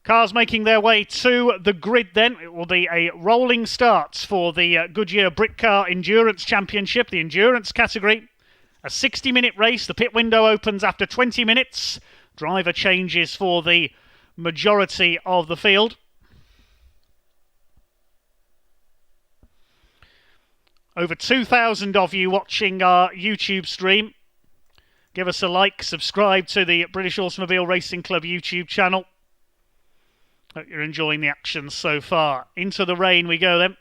Cars making their way to the grid then. It will be a rolling start for the Goodyear Brick Car Endurance Championship, the endurance category. A 60-minute race. The pit window opens after 20 minutes. Driver changes for the majority of the field. Over 2,000 of you watching our YouTube stream. Give us a like, subscribe to the British Automobile Racing Club YouTube channel. Hope you're enjoying the action so far. Into the rain we go then.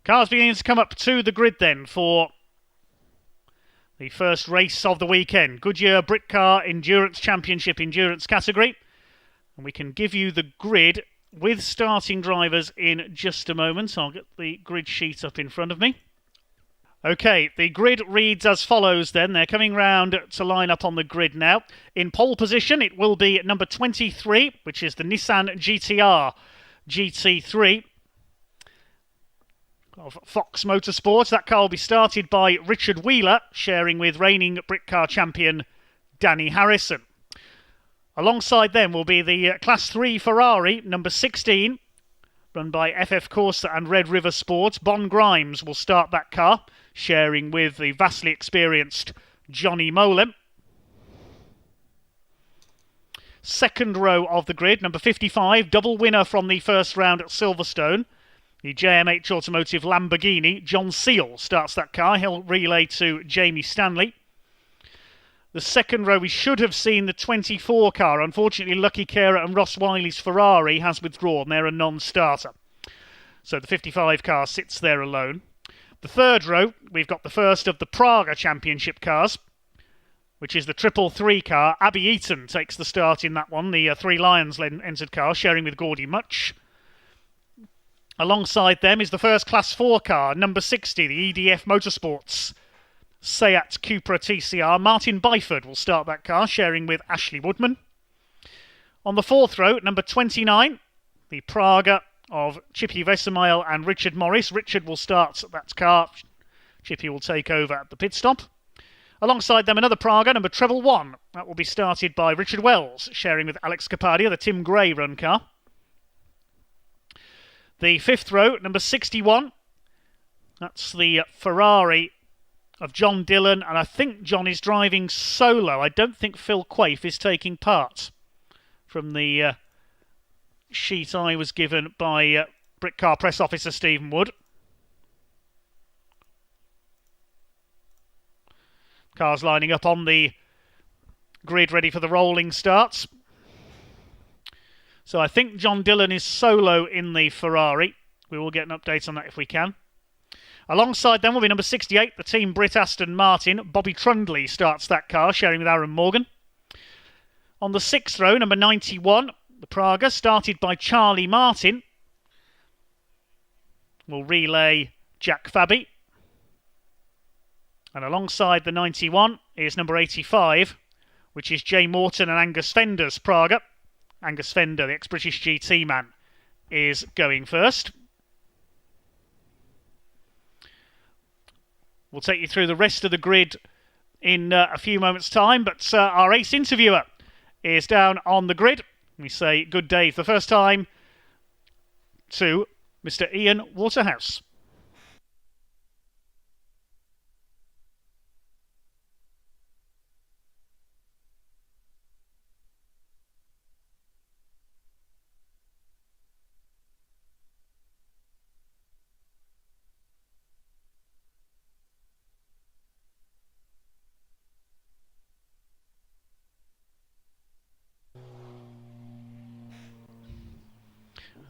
Cars beginning to come up to the grid then for the first race of the weekend. Goodyear Brick Car Endurance Championship Endurance category. And we can give you the grid with starting drivers in just a moment. I'll get the grid sheet up in front of me. Okay, the grid reads as follows then. They're coming round to line up on the grid now. In pole position, it will be number 23, which is the Nissan GT-R GT3 of Fox Motorsport. That car will be started by Richard Wheeler, sharing with reigning Brick Car champion Danny Harrison. Alongside them will be the Class 3 Ferrari, number 16, run by FF Corsa and Red River Sports. Bon Grimes will start that car, sharing with the vastly experienced Johnny Molem. Second row of the grid, number 55, double winner from the first round at Silverstone. The JMH Automotive Lamborghini, John Seal starts that car. He'll relay to Jamie Stanley. The second row, we should have seen the 24 car. Unfortunately, Lucky Kera and Ross Wiley's Ferrari has withdrawn. They're a non-starter. So the 55 car sits there alone. The third row, we've got the first of the Praga Championship cars, which is the 333 car. Abby Eaton takes the start in that one. The Three Lions entered car, sharing with Gordy Much. Alongside them is the first Class 4 car, number 60, the EDF Motorsports Seat Cupra TCR. Martin Byford will start that car, sharing with Ashley Woodman. On the fourth row, number 29, the Praga of Chippy Vesemile and Richard Morris. Richard will start that car. Chippy will take over at the pit stop. Alongside them, another Praga, number 111. That will be started by Richard Wells, sharing with Alex Capadia, the Tim Gray run car. The fifth row, number 61. That's the Ferrari of John Dillon, and I think John is driving solo. I don't think Phil Quaife is taking part from the sheet I was given by Brick Car Press Officer Stephen Wood. Cars lining up on the grid ready for the rolling starts. So I think John Dillon is solo in the Ferrari. We will get an update on that if we can. Alongside them will be number 68, the Team Brit Aston Martin. Bobby Trundley starts that car, sharing with Aaron Morgan. On the sixth row, number 91, the Praga, started by Charlie Martin. Will relay Jack Fabi. And alongside the 91 is number 85, which is Jay Morton and Angus Fender's Praga. Angus Fender, the ex-British GT man, is going first. We'll take you through the rest of the grid in a few moments' time, but our ace interviewer is down on the grid. We say good day for the first time to Mr. Ian Waterhouse.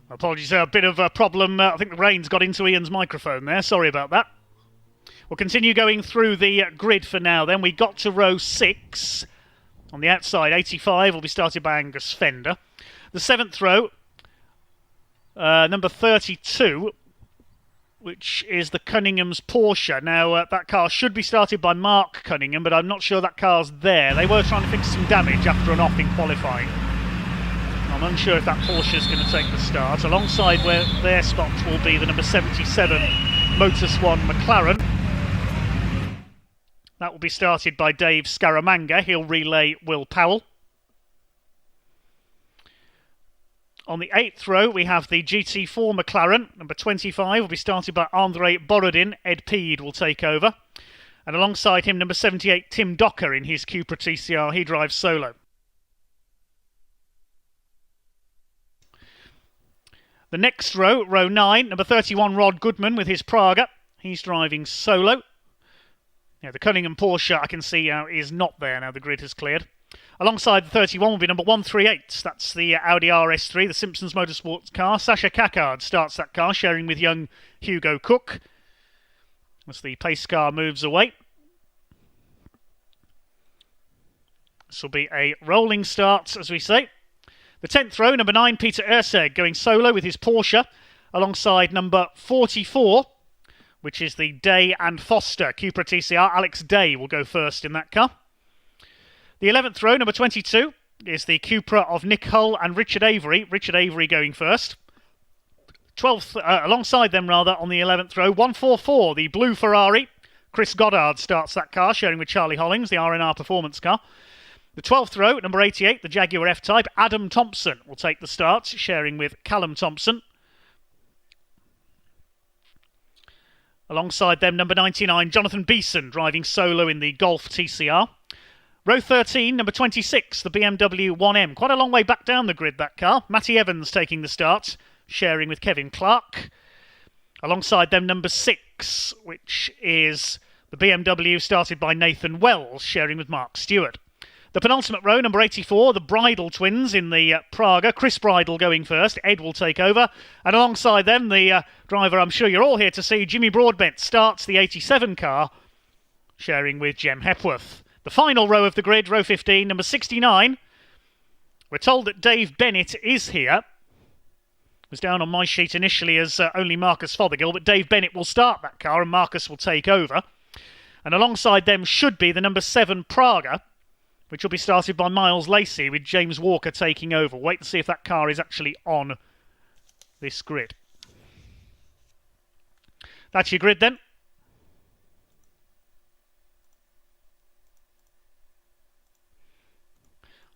Apologies, a bit of a problem. I think the rain's got into Ian's microphone there. Sorry about that. We'll continue going through the grid for now then. We got to row 6. On the outside, 85 will be started by Angus Fender. The 7th row, number 32, which is the Cunningham's Porsche. Now, that car should be started by Mark Cunningham, but I'm not sure that car's there. They were trying to fix some damage after an off in qualifying. I'm unsure if that Porsche is going to take the start. Alongside where their spot will be the number 77 Motorswan McLaren. That will be started by Dave Scaramanga. He'll relay Will Powell. On the 8th row, we have the GT4 McLaren. Number 25 will be started by Andrei Borodin. Ed Peed will take over. And alongside him, number 78, Tim Docker in his Cupra TCR. He drives solo. The next row, row 9, number 31, Rod Goodman with his Praga. He's driving solo. Yeah, the Cunningham Porsche, I can see is not there now the grid has cleared. Alongside the 31 will be number 138. That's the Audi RS3, the Simpsons Motorsports car. Sasha Kakard starts that car, sharing with young Hugo Cook as the pace car moves away. This will be a rolling start, as we say. The 10th row, number 9, Peter Erseg, going solo with his Porsche, alongside number 44, which is the Day and Foster Cupra TCR. Alex Day will go first in that car. The 11th row, number 22, is the Cupra of Nick Hull and Richard Avery. Richard Avery going first. 12th, alongside them rather, on the 11th row, 144, the blue Ferrari. Chris Goddard starts that car, sharing with Charlie Hollings, the R&R performance car. The 12th row, number 88, the Jaguar F-Type. Adam Thompson will take the start, sharing with Callum Thompson. Alongside them, number 99, Jonathan Beeson, driving solo in the Golf TCR. Row 13, number 26, the BMW 1M. Quite a long way back down the grid, that car. Matty Evans taking the start, sharing with Kevin Clark. Alongside them, number 6, which is the BMW started by Nathan Wells, sharing with Mark Stewart. The penultimate row, number 84, the Bridle twins in the Praga. Chris Bridle going first. Ed will take over. And alongside them, the driver I'm sure you're all here to see, Jimmy Broadbent, starts the 87 car, sharing with Jem Hepworth. The final row of the grid, row 15, number 69. We're told that Dave Bennett is here. It was down on my sheet initially as only Marcus Fothergill, but Dave Bennett will start that car and Marcus will take over. And alongside them should be the number 7 Praga, which will be started by Miles Lacey with James Walker taking over. Wait and see if that car is actually on this grid. That's your grid then.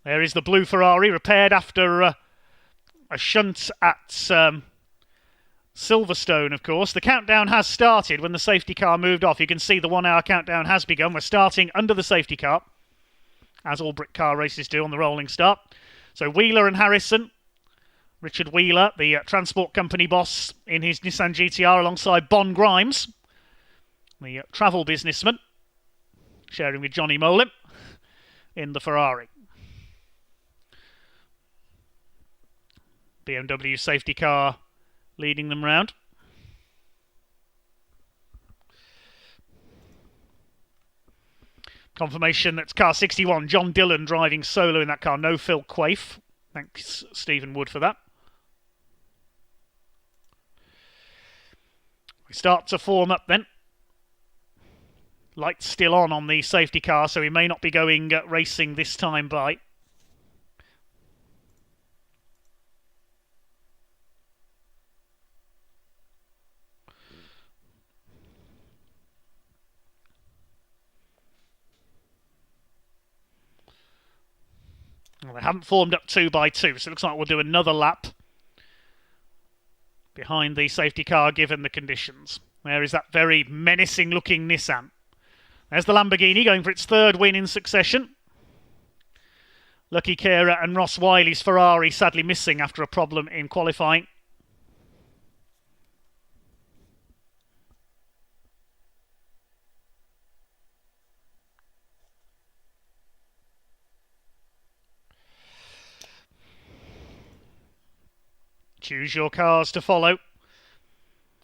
There is the blue Ferrari, repaired after a shunt at Silverstone, of course. The countdown has started when the safety car moved off. You can see the 1 hour countdown has begun. We're starting under the safety car, as all brick car races do on the rolling start. So Wheeler and Harrison. Richard Wheeler, the transport company boss in his Nissan GTR, alongside Bon Grimes, the travel businessman, sharing with Johnny Molim in the Ferrari. BMW safety car leading them round. Confirmation that's car 61, John Dillon driving solo in that car. No Phil Quaife. Thanks, Stephen Wood, for that. We start to form up then. Lights still on the safety car, so we may not be going racing this time by. Well, they haven't formed up 2 by 2, so it looks like we'll do another lap behind the safety car given the conditions. There is that very menacing looking Nissan. There's the Lamborghini going for its 3rd win in succession. Lucky Kera and Ross Wiley's Ferrari sadly missing after a problem in qualifying. Choose your cars to follow.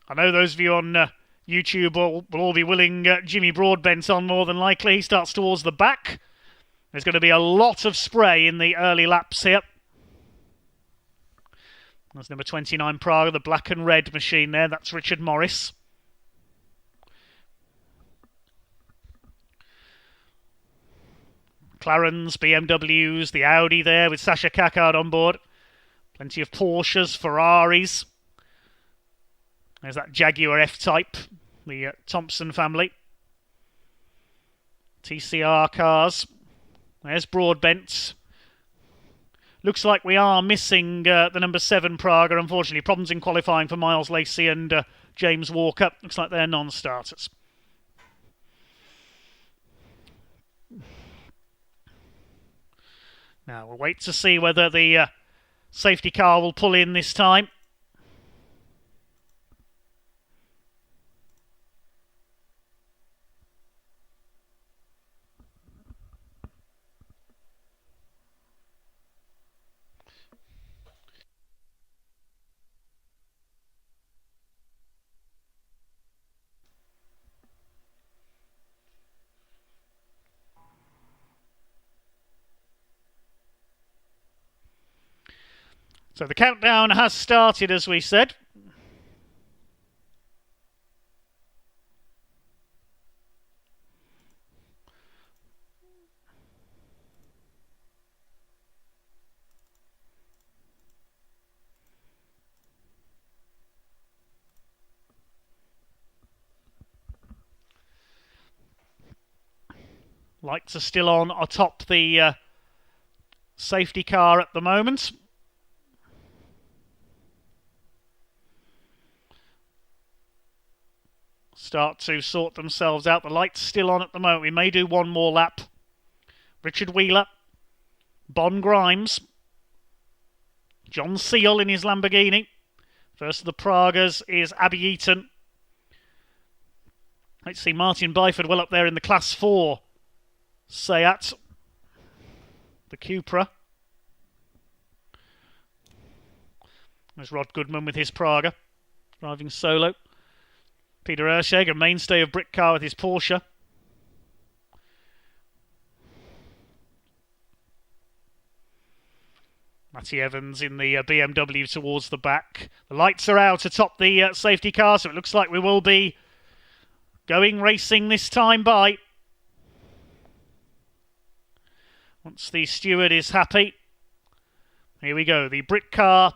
I know those of you on YouTube will all be willing Jimmy Broadbent on more than likely. He starts towards the back. There's going to be a lot of spray in the early laps here. There's number 29 Praga, the black and red machine there. That's Richard Morris. McLarens, BMWs, the Audi there with Sasha Kakard on board. Plenty of Porsches, Ferraris. There's that Jaguar F-Type the Thompson family. TCR cars. There's Broadbent. Looks like we are missing the number 7 Praga, unfortunately. Problems in qualifying for Miles Lacey and James Walker. Looks like they're non-starters. Now we'll wait to see whether the safety car will pull in this time. So the countdown has started, as we said. Lights are still on atop the safety car at the moment. Start to sort themselves out. The light's still on at the moment. We may do one more lap. Richard Wheeler, Bon Grimes, John Seal in his Lamborghini. First of the Pragas is Abby Eaton. Let's see Martin Byford well up there in the Class 4 Seat, the Cupra. There's Rod Goodman with his Praga, driving solo. Peter Ersheg, a mainstay of Brick Car with his Porsche. Matty Evans in the BMW towards the back. The lights are out atop the safety car, so it looks like we will be going racing this time by. Once the steward is happy. Here we go, the Brick Car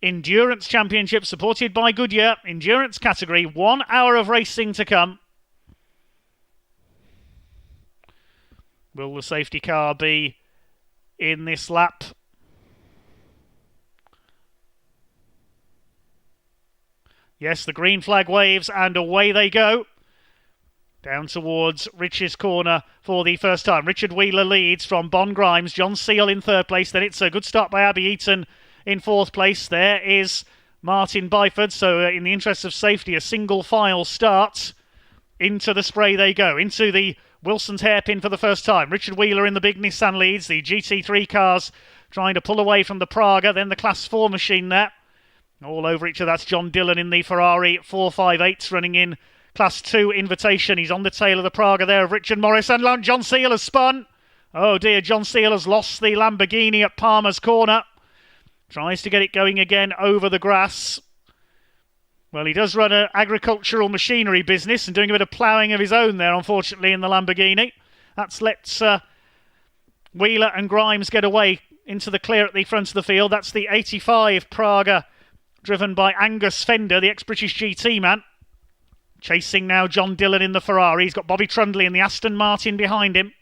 Endurance Championship supported by Goodyear. Endurance category, 1 hour of racing to come. Will the safety car be in this lap? Yes, the green flag waves and away they go. Down towards Rich's corner for the first time. Richard Wheeler leads from Bon Grimes. John Seal in third place. Then it's a good start by Abby Eaton in fourth place. There is Martin Byford. So in the interest of safety, a single file start. Into the spray they go. Into the Wilson's hairpin for the first time. Richard Wheeler in the big Nissan leads. The GT3 cars trying to pull away from the Praga. Then the Class 4 machine there. All over each other. That's John Dillon in the Ferrari 458 running in Class 2 Invitation. He's on the tail of the Praga there of Richard Morris. And John Seal has spun. Oh dear, John Seal has lost the Lamborghini at Palmer's corner. Tries to get it going again over the grass. Well, he does run an agricultural machinery business and doing a bit of ploughing of his own there, unfortunately, in the Lamborghini. That's let Wheeler and Grimes get away into the clear at the front of the field. That's the 85 Praga, driven by Angus Fender, the ex-British GT man. Chasing now John Dillon in the Ferrari. He's got Bobby Trundley in the Aston Martin behind him.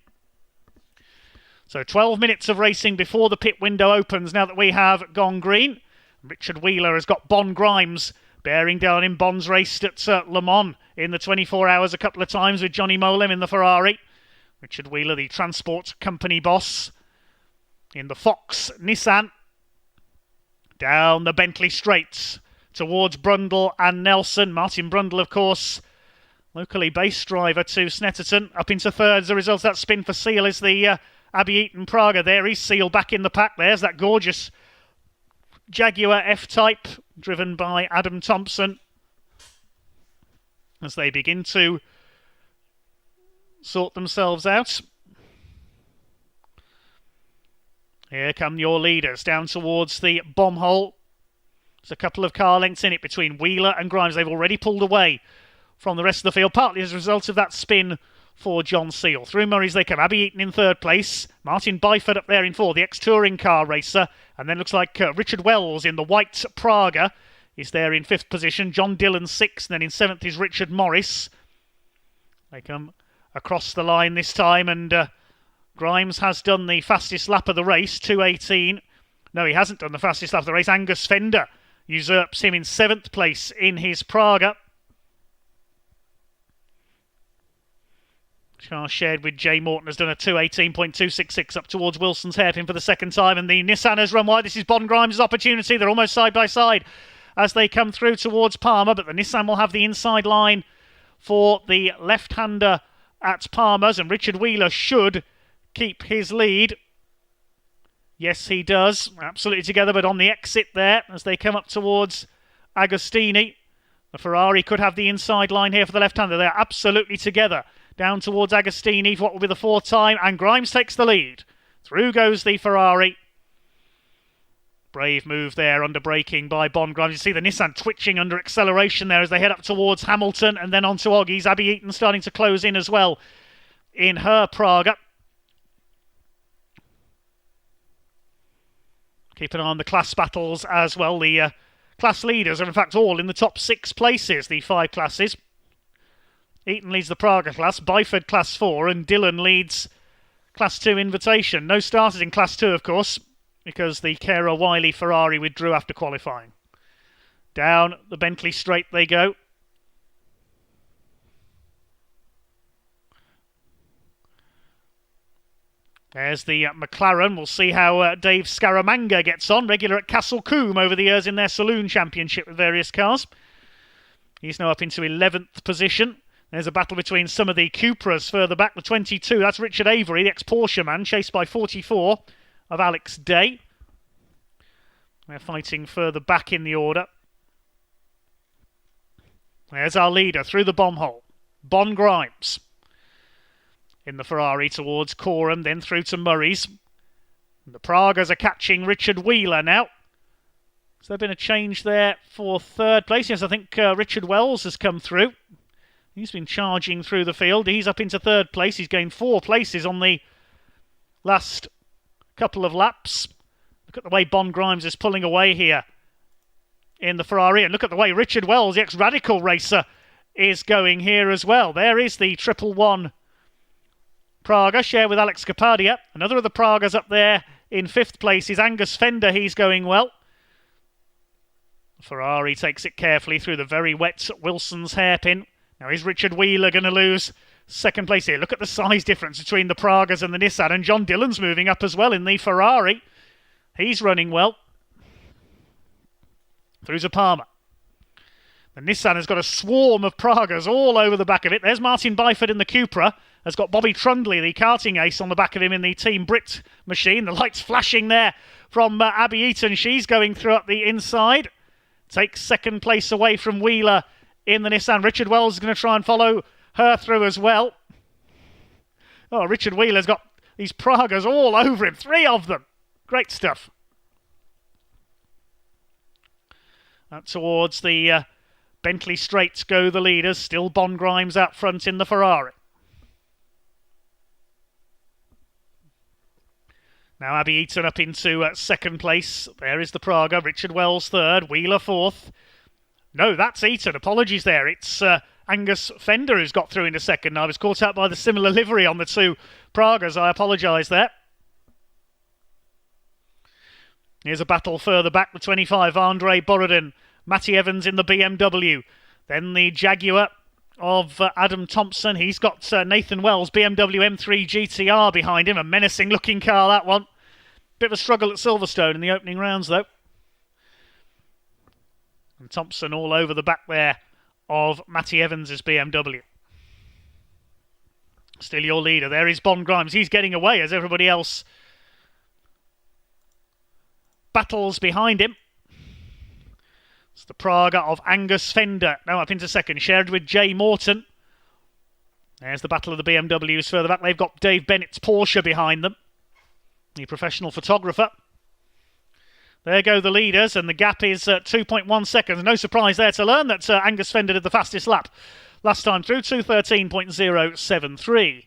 So 12 minutes of racing before the pit window opens now that we have gone green. Richard Wheeler has got Bon Grimes bearing down in. Bon's raced at Le Mans in the 24 hours a couple of times with Johnny Molem in the Ferrari. Richard Wheeler, the transport company boss, in the Fox Nissan. Down the Bentley straights towards Brundle and Nelson. Martin Brundle, of course, locally based driver to Snetterton. Up into third as a result of that spin for Seal is the Abby Eaton Praga there. He's Seal back in the pack. There's that gorgeous Jaguar F-Type driven by Adam Thompson as they begin to sort themselves out. Here come your leaders down towards the bomb hole. There's a couple of car lengths in it between Wheeler and Grimes. They've already pulled away from the rest of the field, partly as a result of that spin for John Seal. Through Murray's they come. Abby Eaton in third place. Martin Byford up there in fourth, the ex-touring car racer. And then looks like Richard Wells in the white Praga is there in 5th position. John Dillon 6th, and then in 7th is Richard Morris. They come across the line this time, and Grimes has done the fastest lap of the race, 2:18. No, he hasn't done the fastest lap of the race. Angus Fender usurps him in 7th place in his Praga. Car shared with Jay Morton has done a 2:18.266 up towards Wilson's hairpin for the second time, and the Nissan has run wide. This is Bon Grimes' opportunity. They're almost side by side as they come through towards Palmer, but the Nissan will have the inside line for the left-hander at Palmer's, and Richard Wheeler should keep his lead. Yes, he does. Absolutely together, but on the exit there as they come up towards Agostini. The Ferrari could have the inside line here for the left-hander. They're absolutely together. Down towards Agostini for what will be the 4th time, and Grimes takes the lead. Through goes the Ferrari. Brave move there under braking by Bon Grimes. You see the Nissan twitching under acceleration there as they head up towards Hamilton and then on to Oggies. Abby Eaton starting to close in as well in her Praga. Keep an eye on the class battles as well. The class leaders are in fact all in the top 6 places, the 5 classes. Eaton leads the Praga class, Byford class 4, and Dillon leads class 2 invitation. No starters in class 2, of course, because the Kara Wiley Ferrari withdrew after qualifying. Down the Bentley straight they go. There's the McLaren. We'll see how Dave Scaramanga gets on, regular at Castle Combe over the years in their saloon championship with various cars. He's now up into 11th position. There's a battle between some of the Cupras further back. The 22, that's Richard Avery, the ex-Porsche man, chased by 44 of Alex Day. They're fighting further back in the order. There's our leader through the bomb hole. Bon Grimes in the Ferrari towards Coram, then through to Murray's. And the Pragas are catching Richard Wheeler now. Has there been a change there for 3rd place? Yes, I think Richard Wells has come through. He's been charging through the field. He's up into 3rd place. He's gained 4 places on the last couple of laps. Look at the way Bon Grimes is pulling away here in the Ferrari. And look at the way Richard Wells, the ex-Radical racer, is going here as well. There is the 111 Praga, share with Alex Capadia. Another of the Pragas up there in 5th place is Angus Fender. He's going well. Ferrari takes it carefully through the very wet Wilson's hairpin. Now is Richard Wheeler going to lose 2nd place here? Look at the size difference between the Pragas and the Nissan. And John Dillon's moving up as well in the Ferrari. He's running well. Through to Palmer. The Nissan has got a swarm of Pragas all over the back of it. There's Martin Byford in the Cupra. Has got Bobby Trundley, the karting ace, on the back of him in the Team Brit machine. The lights flashing there from Abby Eaton. She's going through up the inside. Takes 2nd place away from Wheeler in the Nissan. Richard Wells is going to try and follow her through as well. Oh, Richard Wheeler's got these Pragas all over him. 3 of them. Great stuff. Towards the Bentley straights go the leaders. Still Bon Grimes out front in the Ferrari. Now Abby Eaton up into 2nd place. There is the Praga. Richard Wells 3rd. Wheeler 4th. No, that's Eaton. Apologies there. It's Angus Fender who's got through into 2nd. I was caught out by the similar livery on the 2 Pragas. I apologise there. Here's a battle further back. The 25, Andrei Borodin. Matty Evans in the BMW. Then the Jaguar of Adam Thompson. He's got Nathan Wells, BMW M3 GTR behind him. A menacing looking car, that one. Bit of a struggle at Silverstone in the opening rounds, though. And Thompson all over the back there of Matty Evans' BMW. Still your leader. There is Bon Grimes. He's getting away as everybody else battles behind him. It's the Praga of Angus Fender. Now up into 2nd, shared with Jay Morton. There's the battle of the BMWs further back. They've got Dave Bennett's Porsche behind them, the professional photographer. There go the leaders, and the gap is 2.1 seconds. No surprise there to learn that Angus Fender did the fastest lap last time through, 2:13.073.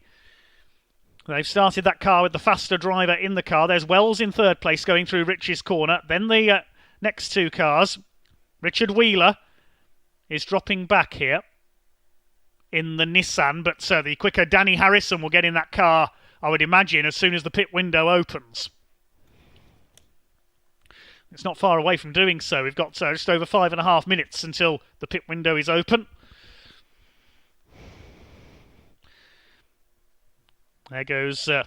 They've started that car with the faster driver in the car. There's Wells in 3rd place going through Rich's corner. Then the next 2 cars. Richard Wheeler is dropping back here in the Nissan, but the quicker Danny Harrison will get in that car, I would imagine, as soon as the pit window opens. It's not far away from doing so. We've got just over 5.5 minutes until the pit window is open. There goes the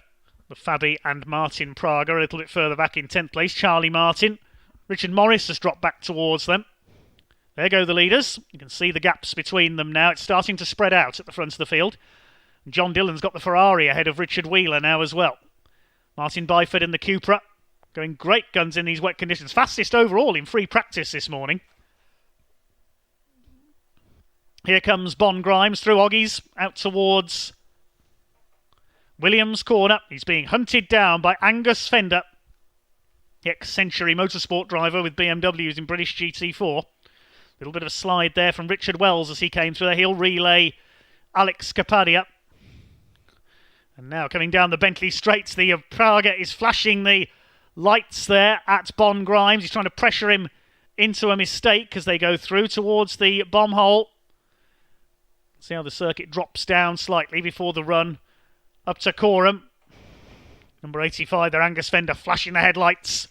Fabi and Martin Praga a little bit further back in 10th place. Charlie Martin. Richard Morris has dropped back towards them. There go the leaders. You can see the gaps between them now. It's starting to spread out at the front of the field. John Dillon's got the Ferrari ahead of Richard Wheeler now as well. Martin Byford in the Cupra. Going great guns in these wet conditions. Fastest overall in free practice this morning. Here comes Bon Grimes through Oggies out towards Williams corner. He's being hunted down by Angus Fender, the ex-Century Motorsport driver with BMWs in British GT4. Little bit of a slide there from Richard Wells as he came through there. He'll relay Alex Capadia. And now coming down the Bentley straights, the Praga is flashing the lights there at Bon Grimes. He's trying to pressure him into a mistake as they go through towards the bomb hole. See how the circuit drops down slightly before the run up to Coram. Number 85 there, Angus Fender, flashing the headlights,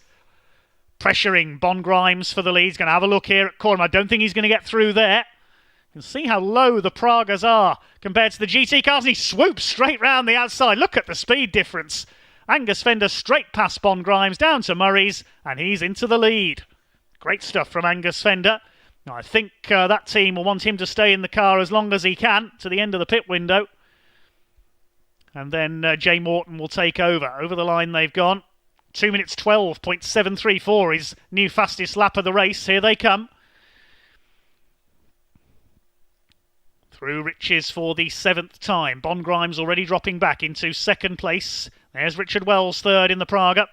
pressuring Bon Grimes for the lead. He's going to have a look here at Coram. I don't think he's going to get through there. You can see how low the Pragas are compared to the GT cars, and he swoops straight round the outside. Look at the speed difference. Angus Fender straight past Bon Grimes, down to Murray's, and he's into the lead. Great stuff from Angus Fender. Now, I think that team will want him to stay in the car as long as he can to the end of the pit window. And then Jay Morton will take over. Over the line they've gone. 2 minutes 12.734 is new fastest lap of the race. Here they come. Through Riches for the 7th time. Bon Grimes already dropping back into 2nd place. There's Richard Wells third in the Praga.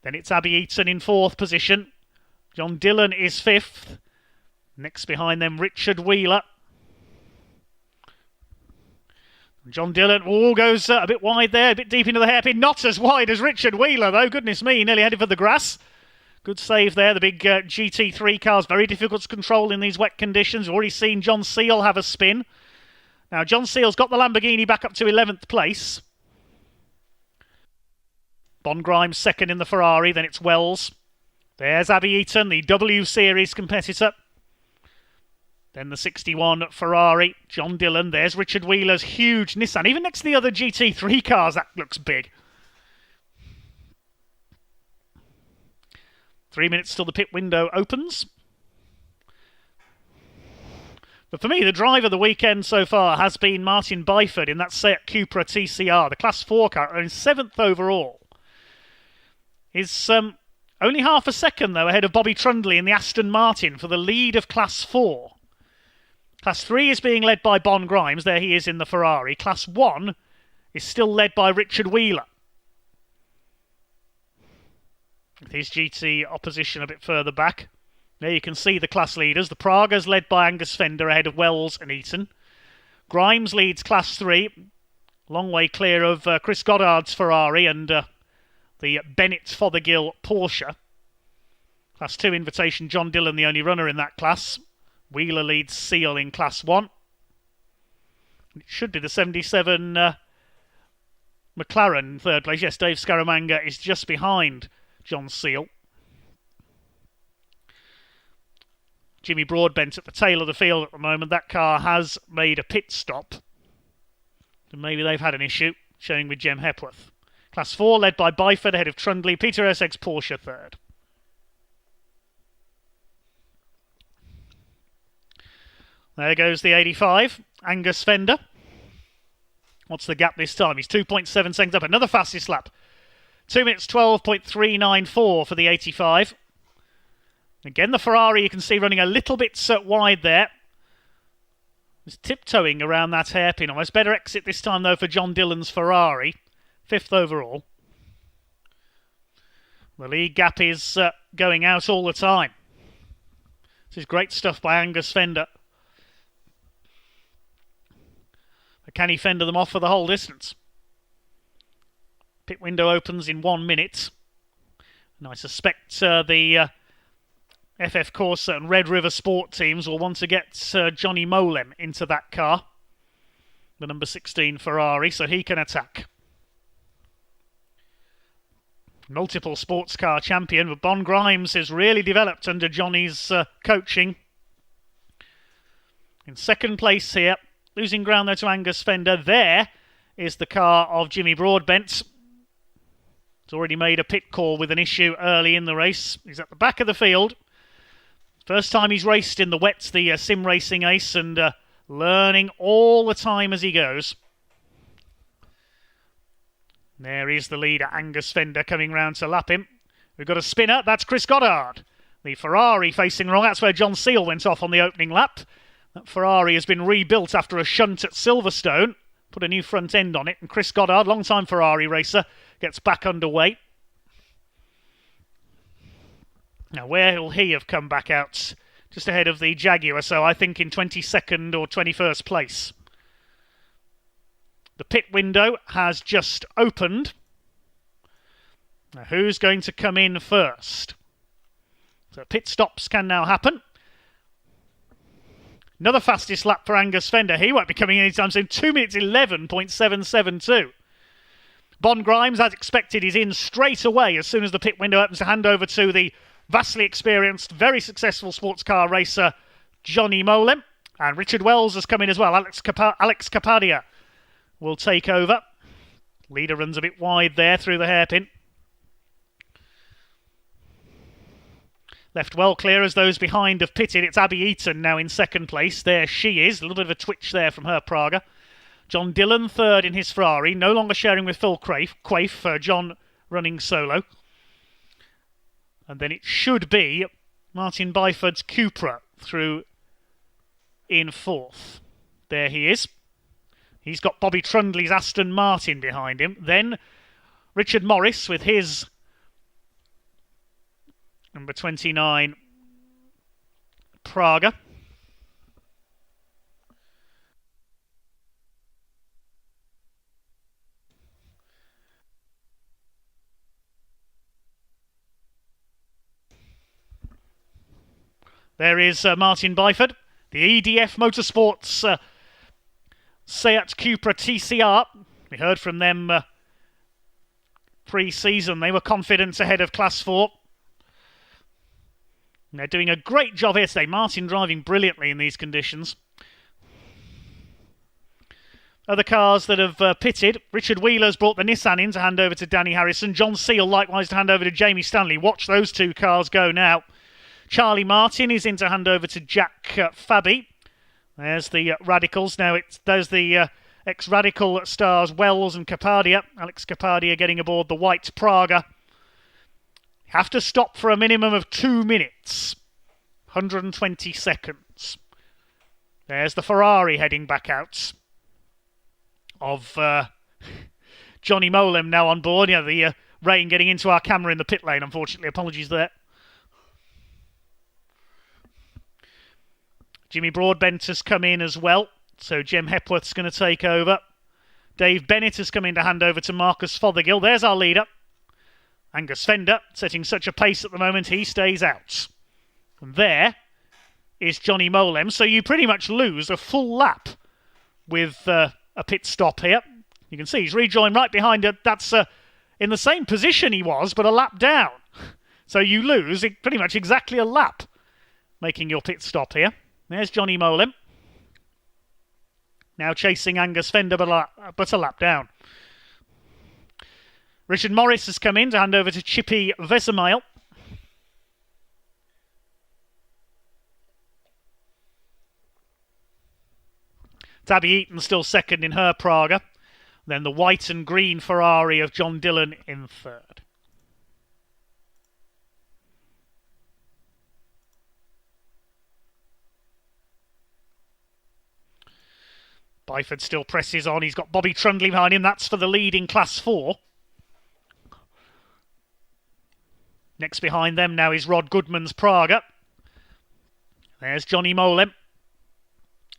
Then it's Abby Eaton in 4th position. John Dillon is 5th. Next behind them, Richard Wheeler. John Dillon goes a bit wide there, a bit deep into the hairpin. Not as wide as Richard Wheeler, though. Goodness me, nearly headed for the grass. Good save there. The big GT3 cars, very difficult to control in these wet conditions. We've already seen John Seal have a spin. Now, John Seal's got the Lamborghini back up to 11th place. Bon Grimes 2nd in the Ferrari. Then it's Wells. There's Abby Eaton, the W Series competitor. Then the 61 Ferrari, John Dillon. There's Richard Wheeler's huge Nissan. Even next to the other GT3 cars, that looks big. 3 minutes till the pit window opens. But for me, the driver of the weekend so far has been Martin Byford in that Seat Cupra TCR, the Class 4 car, in 7th overall. Is only half a second, though, ahead of Bobby Trundley in the Aston Martin for the lead of Class 4. Class 3 is being led by Bon Grimes. There he is in the Ferrari. Class 1 is still led by Richard Wheeler, with his GT opposition a bit further back. There you can see the class leaders. The Pragas led by Angus Fender ahead of Wells and Eaton. Grimes leads Class 3. Long way clear of Chris Goddard's Ferrari and the Bennett Fothergill Porsche. Class 2 invitation, John Dillon, the only runner in that class. Wheeler leads Seal in Class 1. It should be the 77 McLaren in 3rd place. Yes, Dave Scaramanga is just behind John Seal. Jimmy Broadbent at the tail of the field at the moment. That car has made a pit stop. And maybe they've had an issue, showing with Jem Hepworth. Class 4 led by Byford ahead of Trundley. Peter Essex Porsche 3rd. There goes the 85, Angus Fender. What's the gap this time? He's 2.7 seconds up. Another fastest lap. 2 minutes 12.394 for the 85. Again, the Ferrari you can see running a little bit wide there. He's tiptoeing around that hairpin almost. Better exit this time, though, for John Dillon's Ferrari. 5th overall. The lead gap is going out all the time. This is great stuff by Angus Fender. But can he fender them off for the whole distance? Pit window opens in 1 minute. And I suspect the FF Corsa and Red River Sport teams will want to get Johnny Molem into that car, the number 16 Ferrari, so he can attack. Multiple sports car champion, but Bon Grimes has really developed under Johnny's coaching. In second place here, losing ground though to Angus Fender. There is the car of Jimmy Broadbent. He's already made a pit call with an issue early in the race. He's at the back of the field. First time he's raced in the wets, the sim racing ace, and learning all the time as he goes. There is the leader, Angus Fender, coming round to lap him. We've got a spinner, that's Chris Goddard. The Ferrari facing wrong, that's where John Seal went off on the opening lap. That Ferrari has been rebuilt after a shunt at Silverstone. Put a new front end on it, and Chris Goddard, long-time Ferrari racer, gets back underway. Now, where will he have come back out? Just ahead of the Jaguar, so I think in 22nd or 21st place. The pit window has just opened. Now, who's going to come in first? So pit stops can now happen. Another fastest lap for Angus Fender. He won't be coming in anytime soon. 2 minutes 11.772. Bon Grimes, as expected, is in straight away as soon as the pit window opens to hand over to the vastly experienced, very successful sports car racer Johnny Molem. And Richard Wells has come in as well. Alex Capadia will take over. Leader runs a bit wide there through the hairpin. Left well clear as those behind have pitted. It's Abby Eaton now in second place. There she is. A little bit of a twitch there from her Praga. John Dillon third in his Ferrari. No longer sharing with Phil Quaife. John running solo. And then it should be Martin Byford's Cupra through in fourth. There he is. He's got Bobby Trundley's Aston Martin behind him. Then Richard Morris with his number 29 Praga. There is Martin Byford, the EDF Motorsports Seat Cupra TCR. We heard from them pre-season. They were confident ahead of Class 4. And they're doing a great job here today. Martin driving brilliantly in these conditions. Other cars that have pitted. Richard Wheeler's brought the Nissan in to hand over to Danny Harrison. John Seal likewise to hand over to Jamie Stanley. Watch those two cars go now. Charlie Martin is in to hand over to Jack Fabi. There's the Radicals. Now there's the ex-Radical stars Wells and Capadia. Alex Capadia getting aboard the white Praga. Have to stop for a minimum of 2 minutes. 120 seconds. There's the Ferrari heading back out. Of Johnny Molem now on board. Yeah, the rain getting into our camera in the pit lane, unfortunately. Apologies there. Jimmy Broadbent has come in as well. So Jem Hepworth's going to take over. Dave Bennett has come in to hand over to Marcus Fothergill. There's our leader. Angus Fender setting such a pace at the moment he stays out. And there is Johnny Molem. So you pretty much lose a full lap with a pit stop here. You can see he's rejoined right behind it. That's in the same position he was, but a lap down. So you lose pretty much exactly a lap making your pit stop here. There's Johnny Molem. Now chasing Angus Fender, but a lap down. Richard Morris has come in to hand over to Chippy Vesemile. Tabby Eaton still second in her Praga. Then the white and green Ferrari of John Dillon in third. Byford still presses on. He's got Bobby Trundley behind him. That's for the lead in Class 4. Next behind them now is Rod Goodman's Praga. There's Johnny Molem.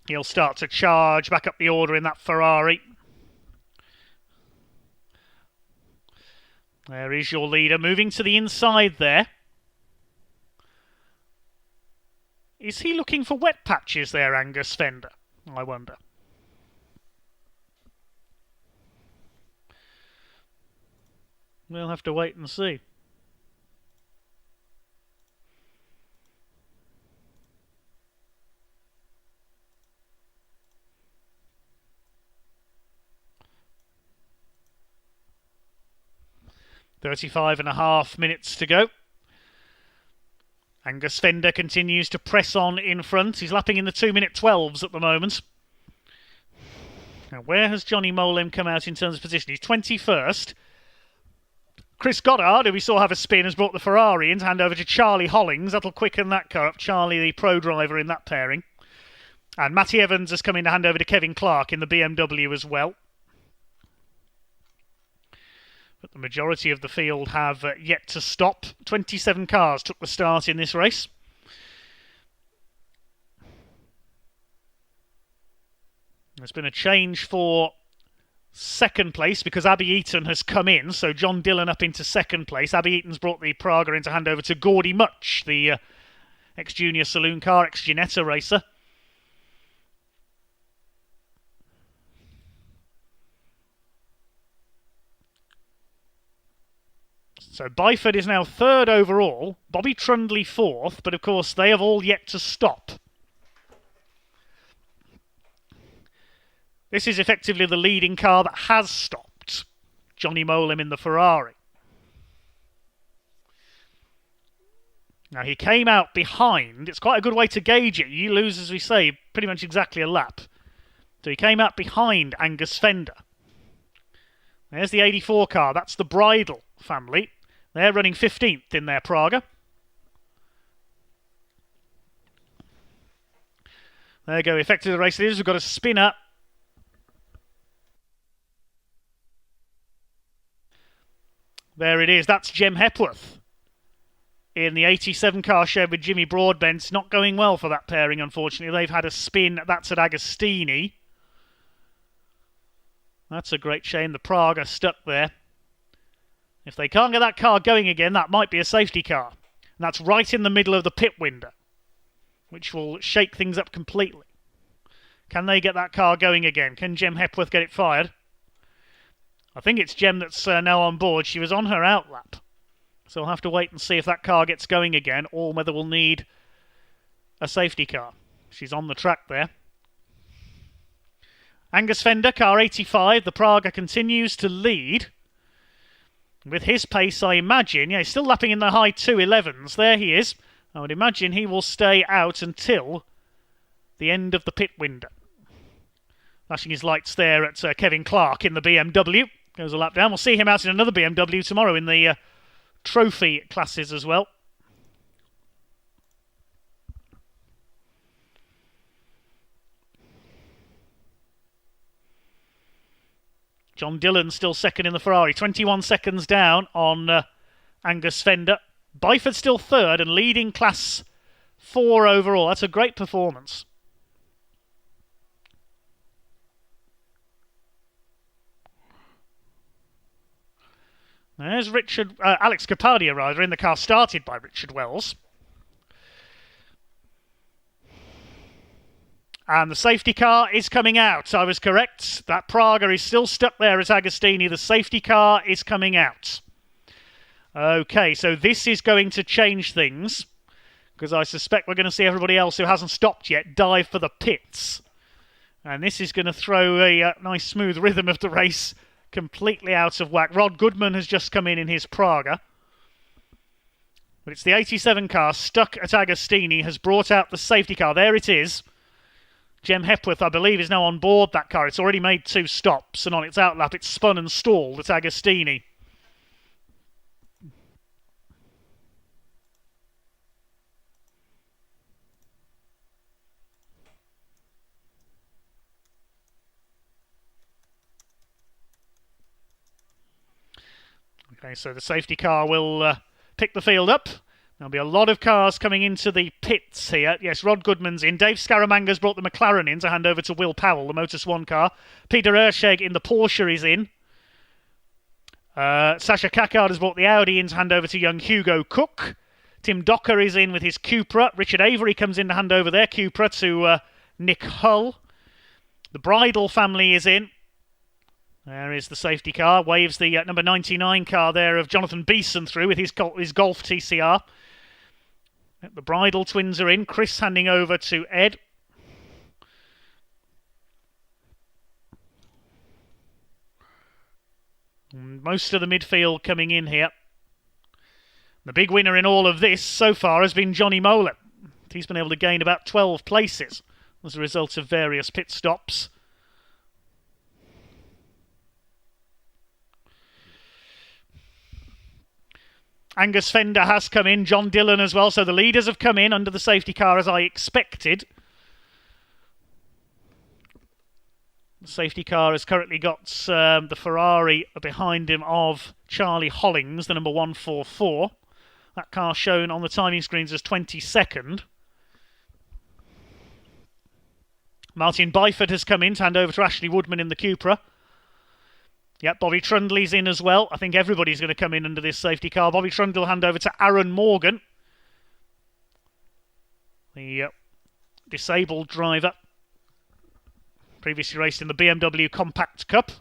He'll start to charge back up the order in that Ferrari. There is your leader moving to the inside there. Is he looking for wet patches there, Angus Fender? I wonder. We'll have to wait and see. .35.5 minutes to go. Angus Fender continues to press on in front. He's lapping in the 2-minute 12s at the moment. Now, where has Johnny Molim come out in terms of position? He's 21st. Chris Goddard, who we saw have a spin, has brought the Ferrari in to hand over to Charlie Hollings. That'll quicken that car up. Charlie, the pro driver in that pairing. And Matty Evans has come in to hand over to Kevin Clark in the BMW as well. But the majority of the field have yet to stop. 27 cars took the start in this race. There's been a change for second place because Abby Eaton has come in. So John Dillon up into second place. Abby Eaton's brought the Praga in to hand over to Gordy Much, the ex-junior saloon car, ex-Ginetta racer. So Byford is now third overall, Bobby Trundley fourth, but of course they have all yet to stop. This is effectively the leading car that has stopped, Johnny Molim in the Ferrari. Now he came out behind, it's quite a good way to gauge it, you lose, as we say, pretty much exactly a lap. So he came out behind Angus Fender. There's the 84 car, that's the Bridle family. They're running 15th in their Praga. There you go, effective the race it is. We've got a spinner. There it is, that's Jem Hepworth in the 87 car shared with Jimmy Broadbent. Not going well for that pairing, unfortunately. They've had a spin, that's at Agostini. That's a great shame, the Praga stuck there. If they can't get that car going again, that might be a safety car. And that's right in the middle of the pit window, which will shake things up completely. Can they get that car going again? Can Jem Hepworth get it fired? I think it's Jem that's now on board. She was on her outlap. So we'll have to wait and see if that car gets going again, or whether we'll need a safety car. She's on the track there. Angus Fender, car 85. The Praga continues to lead. With his pace, I imagine, he's still lapping in the high 2.11s. There he is. I would imagine he will stay out until the end of the pit window. Flashing his lights there at Kevin Clark in the BMW. Goes a lap down. We'll see him out in another BMW tomorrow in the trophy classes as well. John Dillon still second in the Ferrari. 21 seconds down on Angus Fender. Byford still third and leading class 4 overall. That's a great performance. There's Alex Capadia, rather, in the car started by Richard Wells. And the safety car is coming out. I was correct. That Praga is still stuck there at Agostini. The safety car is coming out. Okay, so this is going to change things, because I suspect we're going to see everybody else who hasn't stopped yet dive for the pits. And this is going to throw a nice smooth rhythm of the race completely out of whack. Rod Goodman has just come in his Praga. But it's the 87 car stuck at Agostini, has brought out the safety car. There it is. Jem Hepworth, I believe, is now on board that car. It's already made 2 stops, and on its outlap it's spun and stalled at Agostini. Okay, so the safety car will pick the field up. There'll be a lot of cars coming into the pits here. Yes, Rod Goodman's in. Dave Scaramanga's brought the McLaren in to hand over to Will Powell, the Motor Swan car. Peter Ersheg in the Porsche is in. Sasha Kakard has brought the Audi in to hand over to young Hugo Cook. Tim Docker is in with his Cupra. Richard Avery comes in to hand over their Cupra to Nick Hull. The Bridle family is in. There is the safety car. Waves the number 99 car there of Jonathan Beeson through with his Golf TCR. The Bridle twins are in. Chris handing over to Ed. Most of the midfield coming in here. The big winner in all of this so far has been Johnny Molan. He's been able to gain about 12 places as a result of various pit stops. Angus Fender has come in, John Dillon as well, so the leaders have come in under the safety car as I expected. The safety car has currently got the Ferrari behind him of Charlie Hollings, the number 144. That car shown on the timing screens as 22nd. Martin Byford has come in to hand over to Ashley Woodman in the Cupra. Yep, Bobby Trundley's in as well. I think everybody's going to come in under this safety car. Bobby Trundle will hand over to Aaron Morgan, the disabled driver. Previously raced in the BMW Compact Cup.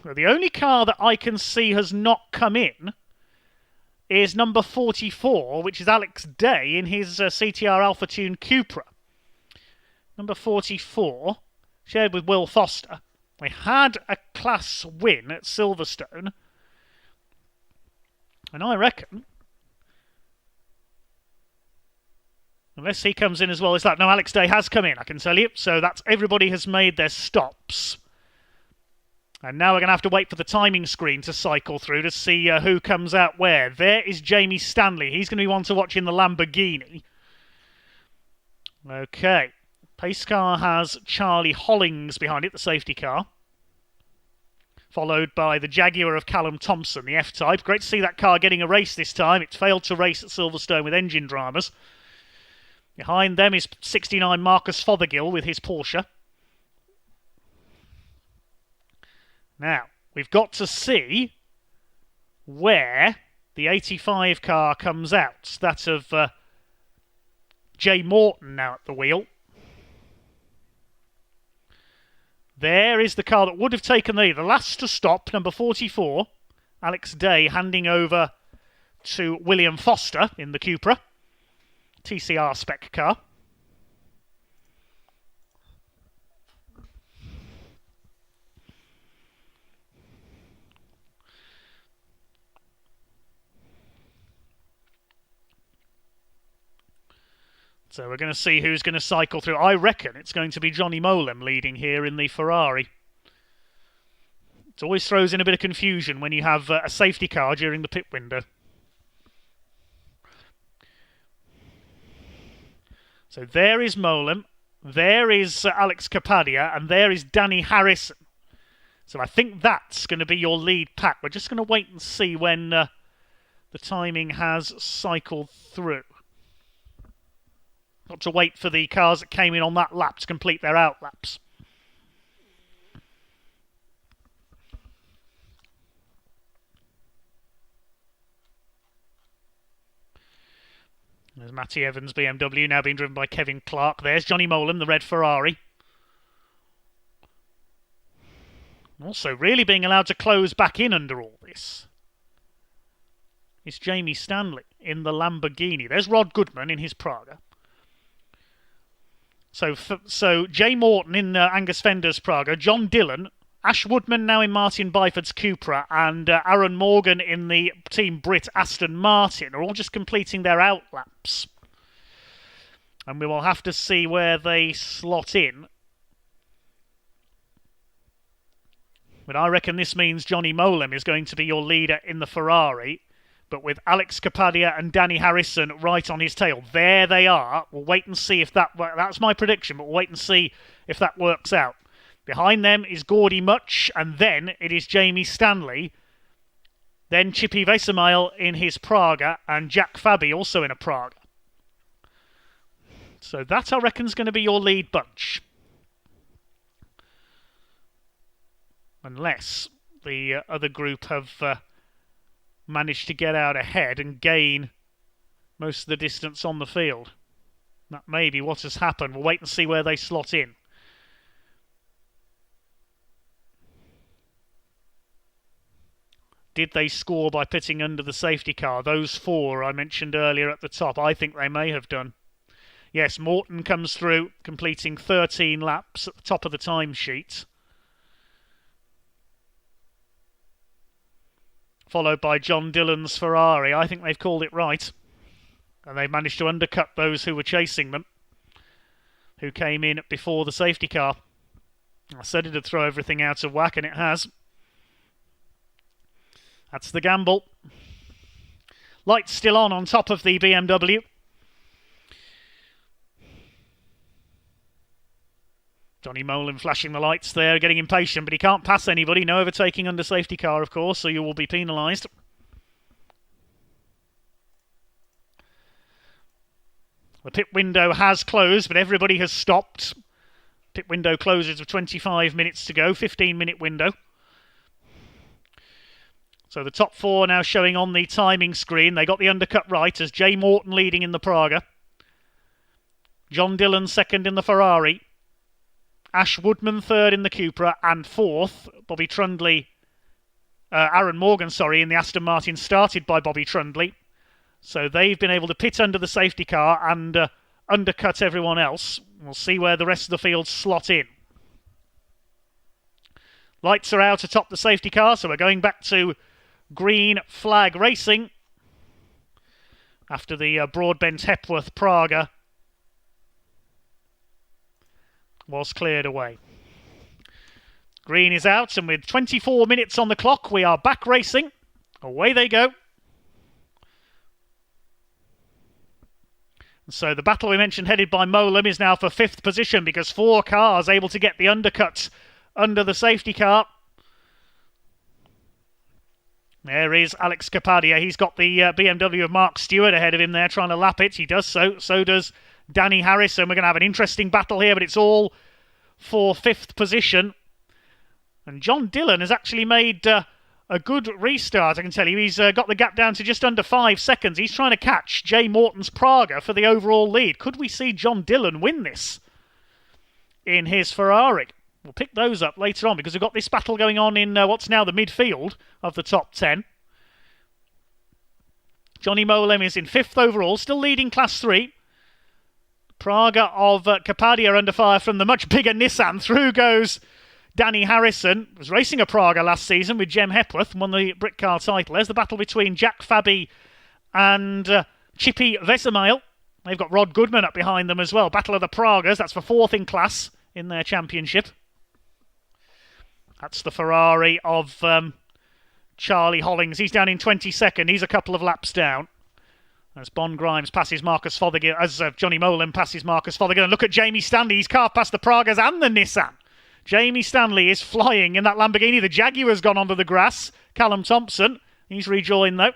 Well, the only car that I can see has not come in is number 44, which is Alex Day in his CTR Alpha Tune Cupra. Number 44, shared with Will Foster. They had a class win at Silverstone. And I reckon, unless he comes in as well as that. No, Alex Day has come in, I can tell you. So that's everybody has made their stops. And now we're going to have to wait for the timing screen to cycle through to see who comes out where. There is Jamie Stanley. He's going to be one to watch in the Lamborghini. Okay. Pace car has Charlie Hollings behind it, the safety car. Followed by the Jaguar of Callum Thompson, the F-Type. Great to see that car getting a race this time. It failed to race at Silverstone with engine dramas. Behind them is 69 Marcus Fothergill with his Porsche. Now, we've got to see where the 85 car comes out. That of Jay Morton now at the wheel. There is the car that would have taken the last to stop, number 44. Alex Day handing over to William Foster in the Cupra. TCR spec car. So we're going to see who's going to cycle through. I reckon it's going to be Johnny Molan leading here in the Ferrari. It always throws in a bit of confusion when you have a safety car during the pit window. So there is Molan, there is Alex Capadia, and there is Danny Harrison. So I think that's going to be your lead pack. We're just going to wait and see when the timing has cycled through. Got to wait for the cars that came in on that lap to complete their out laps. There's Matty Evans' BMW now being driven by Kevin Clark. There's Johnny Molan, the red Ferrari. Also, really being allowed to close back in under all this is Jamie Stanley in the Lamborghini. There's Rod Goodman in his Praga. So Jay Morton in Angus Fender's Praga, John Dillon, Ash Woodman now in Martin Byford's Cupra, and Aaron Morgan in the Team Brit Aston Martin are all just completing their out laps. And we will have to see where they slot in. But I reckon this means Johnny Molan is going to be your leader in the Ferrari. But with Alex Capadia and Danny Harrison right on his tail. There they are. We'll wait and see if that's my prediction, but we'll wait and see if that works out. Behind them is Gordy Much, and then it is Jamie Stanley. Then Chippy Vesemile in his Praga, and Jack Fabi also in a Praga. So that, I reckon, is going to be your lead bunch. Unless the other group have managed to get out ahead and gain most of the distance on the field. That may be what has happened. We'll wait and see where they slot in. Did they score by pitting under the safety car? Those four I mentioned earlier at the top, I think they may have done. Yes, Morton comes through, completing 13 laps at the top of the timesheet. Followed by John Dillon's Ferrari. I think they've called it right. And they've managed to undercut those who were chasing them, who came in before the safety car. I said it'd throw everything out of whack, and it has. That's the gamble. Lights still on top of the BMW. Johnny Molan flashing the lights there, getting impatient, but he can't pass anybody. No overtaking under safety car, of course, so you will be penalised. The pit window has closed, but everybody has stopped. Pit window closes with 25 minutes to go, 15-minute window. So the top four now showing on the timing screen. They got the undercut right as Jay Morton leading in the Praga. John Dillon second in the Ferrari. Ash Woodman third in the Cupra, and fourth, Aaron Morgan, in the Aston Martin, started by Bobby Trundley. So they've been able to pit under the safety car and undercut everyone else. We'll see where the rest of the field slot in. Lights are out atop the safety car, so we're going back to green flag racing after the Broadbent Hepworth Praga was cleared away. Green is out, and with 24 minutes on the clock, we are back racing. Away they go. So the battle we mentioned, headed by Molam, is now for 5th position because 4 cars able to get the undercut under the safety car. There is Alex Capadia. He's got the BMW of Mark Stewart ahead of him there, trying to lap it. He does so. So does Danny Harrison. We're going to have an interesting battle here, but it's all for 5th position. And John Dillon has actually made a good restart, I can tell you. He's got the gap down to just under 5 seconds. He's trying to catch Jay Morton's Praga for the overall lead. Could we see John Dillon win this in his Ferrari? We'll pick those up later on because we've got this battle going on in what's now the midfield of the top 10. Johnny Molam is in 5th overall, still leading Class 3. Praga of Capadia under fire from the much bigger Nissan. Through goes Danny Harrison. Was racing a Praga last season with Jem Hepworth and won the Brit Car title. There's the battle between Jack Fabi and Chippy Vesemile. They've got Rod Goodman up behind them as well. Battle of the Pragas. That's for 4th in class in their championship. That's the Ferrari of Charlie Hollings. He's down in 22nd. He's a couple of laps down. As Bon Grimes passes Marcus Fothergill, as Johnny Molan passes Marcus Fothergill. And look at Jamie Stanley. He's car past the Pragas and the Nissan. Jamie Stanley is flying in that Lamborghini. The Jaguar's gone onto the grass. Callum Thompson, he's rejoined though.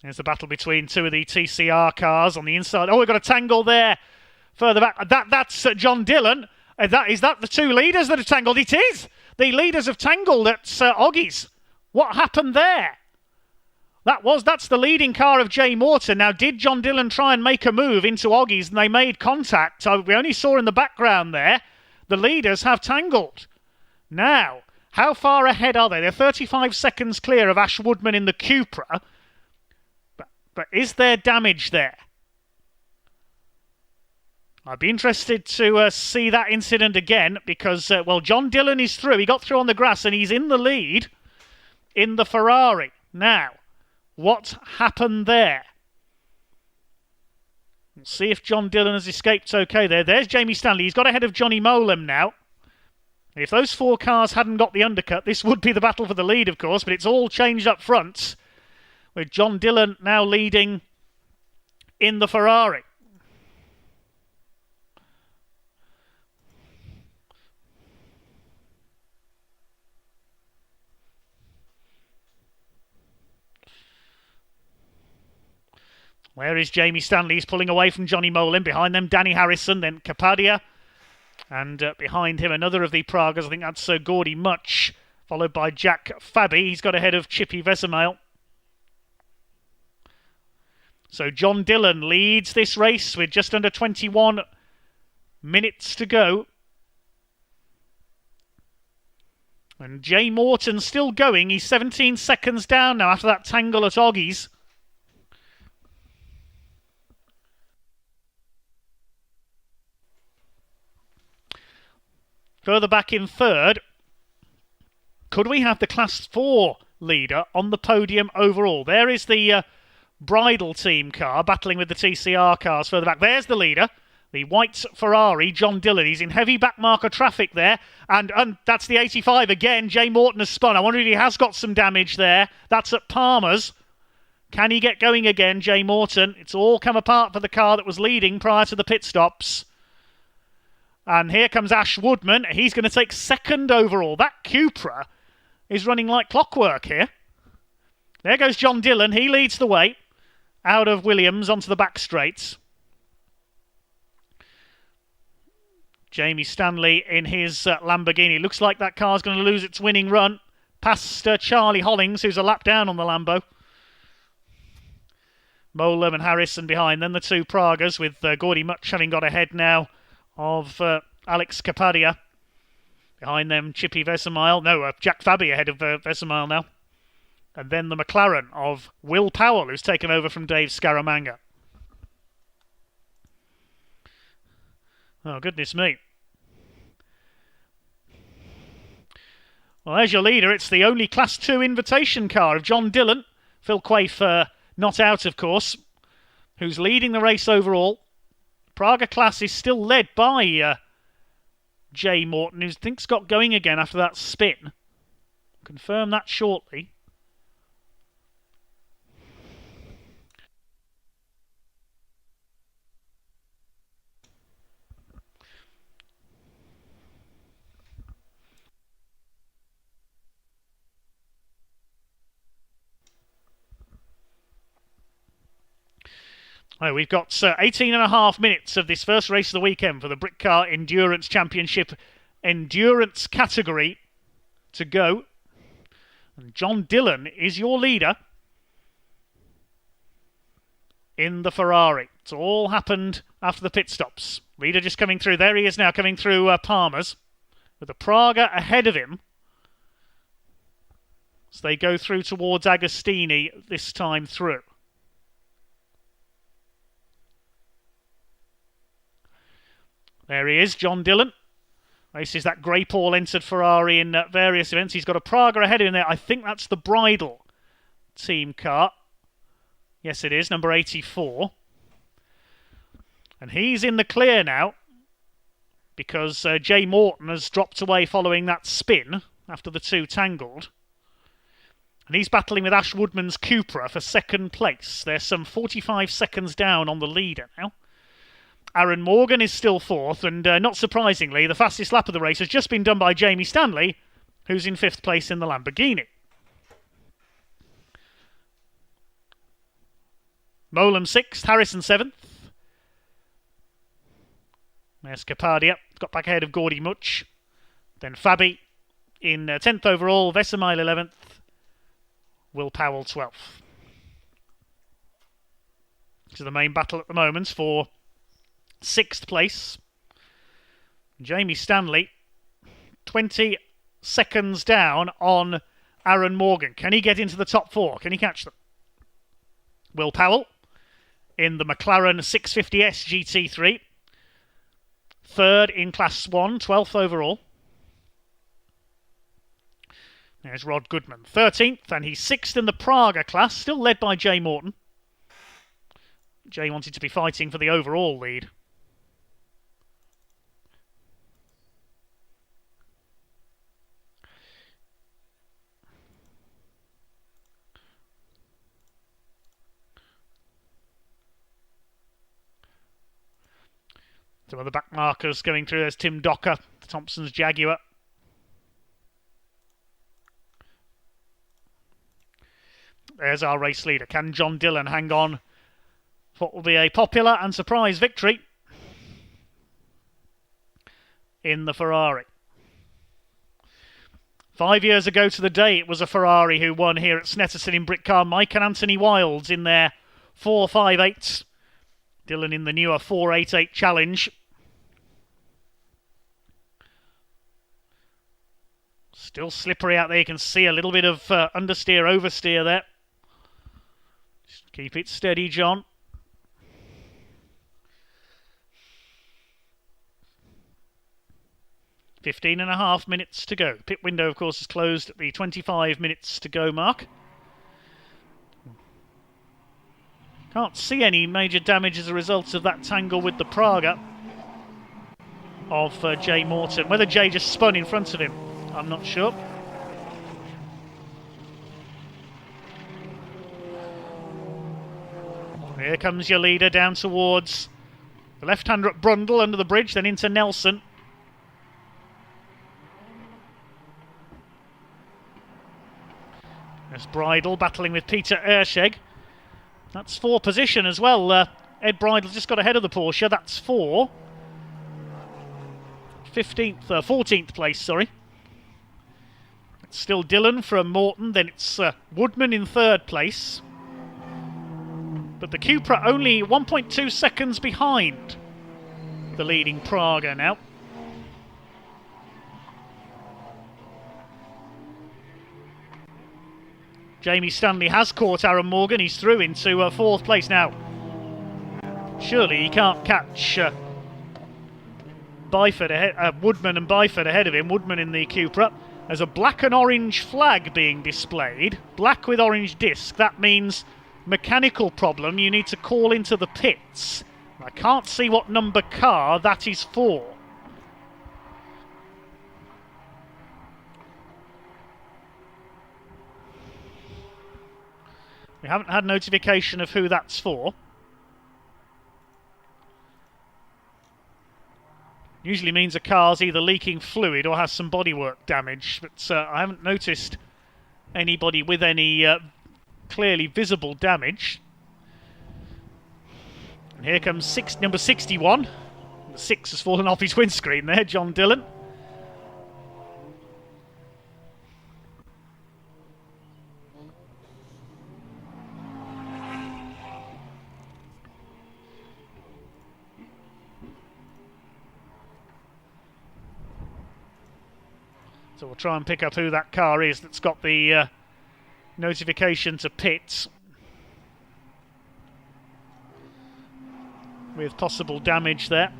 There's the battle between 2 of the TCR cars on the inside. Oh, we've got a tangle there. Further back, that's John Dillon. Is that the 2 leaders that have tangled? It is. The leaders have tangled at Oggies. What happened there? That's the leading car of Jay Morton. Now, did John Dillon try and make a move into Oggies and they made contact? We only saw in the background there. The leaders have tangled. Now, how far ahead are they? They're 35 seconds clear of Ash Woodman in the Cupra. But is there damage there? I'd be interested to see that incident again because, John Dillon is through. He got through on the grass and he's in the lead in the Ferrari. Now, what happened there? We'll see if John Dillon has escaped okay there. There's Jamie Stanley. He's got ahead of Johnny Molam now. If those 4 cars hadn't got the undercut, this would be the battle for the lead, of course, but it's all changed up front with John Dillon now leading in the Ferrari. Where is Jamie Stanley? He's pulling away from Johnny Molan. Behind them, Danny Harrison, then Capadia. And behind him, another of the Pragas. I think that's Gordy Much, followed by Jack Fabi. He's got ahead of Chippy Vesemile. So John Dillon leads this race with just under 21 minutes to go. And Jay Morton still going. He's 17 seconds down now after that tangle at Oggies. Further back in third, could we have the Class 4 leader on the podium overall? There is the bridal team car battling with the TCR cars further back. There's the leader, the white Ferrari, John Dillon. He's in heavy backmarker traffic there, and that's the 85 again. Jay Morton has spun. I wonder if he has got some damage there. That's at Palmer's. Can he get going again, Jay Morton? It's all come apart for the car that was leading prior to the pit stops. And here comes Ash Woodman. He's going to take second overall. That Cupra is running like clockwork here. There goes John Dillon. He leads the way out of Williams onto the back straights. Jamie Stanley in his Lamborghini. Looks like that car's going to lose its winning run. Past Charlie Hollings, who's a lap down on the Lambo. Molam and Harrison behind. Then the two Pragas, with Gordy Much having got ahead now of Alex Capadia. Behind them, Chippy Vesemile. No, Jack Fabi ahead of Vesemile now. And then the McLaren of Will Powell, who's taken over from Dave Scaramanga. Oh, goodness me. Well, there's your leader. It's the only Class 2 invitation car of John Dillon. Phil Quaife not out, of course, who's leading the race overall. Praga class is still led by Jay Morton, who thinks got going again after that spin. Confirm that shortly. Oh, we've got 18 and a half minutes of this first race of the weekend for the Britcar Endurance Championship Endurance category to go. And John Dillon is your leader in the Ferrari. It's all happened after the pit stops. Leader just coming through. There he is now, coming through Palmer's, with the Praga ahead of him. So they go through towards Agostini this time through. There he is, John Dillon. Races that Grey Paul entered Ferrari in various events. He's got a Praga ahead of him there. I think that's the bridal team car. Yes, it is, number 84. And he's in the clear now because Jay Morton has dropped away following that spin after the two tangled. And he's battling with Ash Woodman's Cupra for second place. They're some 45 seconds down on the leader now. Aaron Morgan is still fourth, and not surprisingly, the fastest lap of the race has just been done by Jamie Stanley, who's in fifth place in the Lamborghini. Molam sixth, Harrison seventh. There's Capadia, got back ahead of Gordy Much. Then Fabi in 10th overall, Vesemile 11th, Will Powell 12th. This is the main battle at the moment for 6th place. Jamie Stanley, 20 seconds down on Aaron Morgan. Can he get into the top four? Can he catch them? Will Powell in the McLaren 650S GT3. Third in Class 1, 12th overall. There's Rod Goodman, 13th, and he's 6th in the Praga class, still led by Jay Morton. Jay wanted to be fighting for the overall lead. Some other back markers going through. There's Tim Docker, Thompson's Jaguar. There's our race leader. Can John Dillon hang on for what will be a popular and surprise victory? in the Ferrari. 5 years ago to the day, it was a Ferrari who won here at Snetterton in Brickcar. Mike and Anthony Wilds in their 458s. Dylan in the newer 488 Challenge. Still slippery out there. You can see a little bit of understeer, oversteer there. Just keep it steady, John. .5 minutes to go. Pit window, of course, is closed at the 25 minutes to go mark. Can't see any major damage as a result of that tangle with the Praga of Jay Morton. Whether Jay just spun in front of him, I'm not sure. Here comes your leader down towards the left-hander at Brundle under the bridge, then into Nelson. There's Bridle battling with Peter Erscheg. That's 4 position as well. Ed Bridle just got ahead of the Porsche. That's 4. 14th place, sorry. It's still Dylan from Morton. Then it's Woodman in 3rd place. But the Cupra only 1.2 seconds behind the leading Praga now. Jamie Stanley has caught Aaron Morgan. He's through into 4th place now. Surely he can't catch Woodman and Byford ahead of him. Woodman in the Cupra. There's a black and orange flag being displayed. Black with orange disc. That means mechanical problem. You need to call into the pits. I can't see what number car that is for. We haven't had notification of who that's for. Usually means a car's either leaking fluid or has some bodywork damage, but I haven't noticed anybody with any clearly visible damage. And here comes number 61. The 6 has fallen off his windscreen there, John Dillon. So we'll try and pick up who that car is that's got the notification to pits with possible damage there.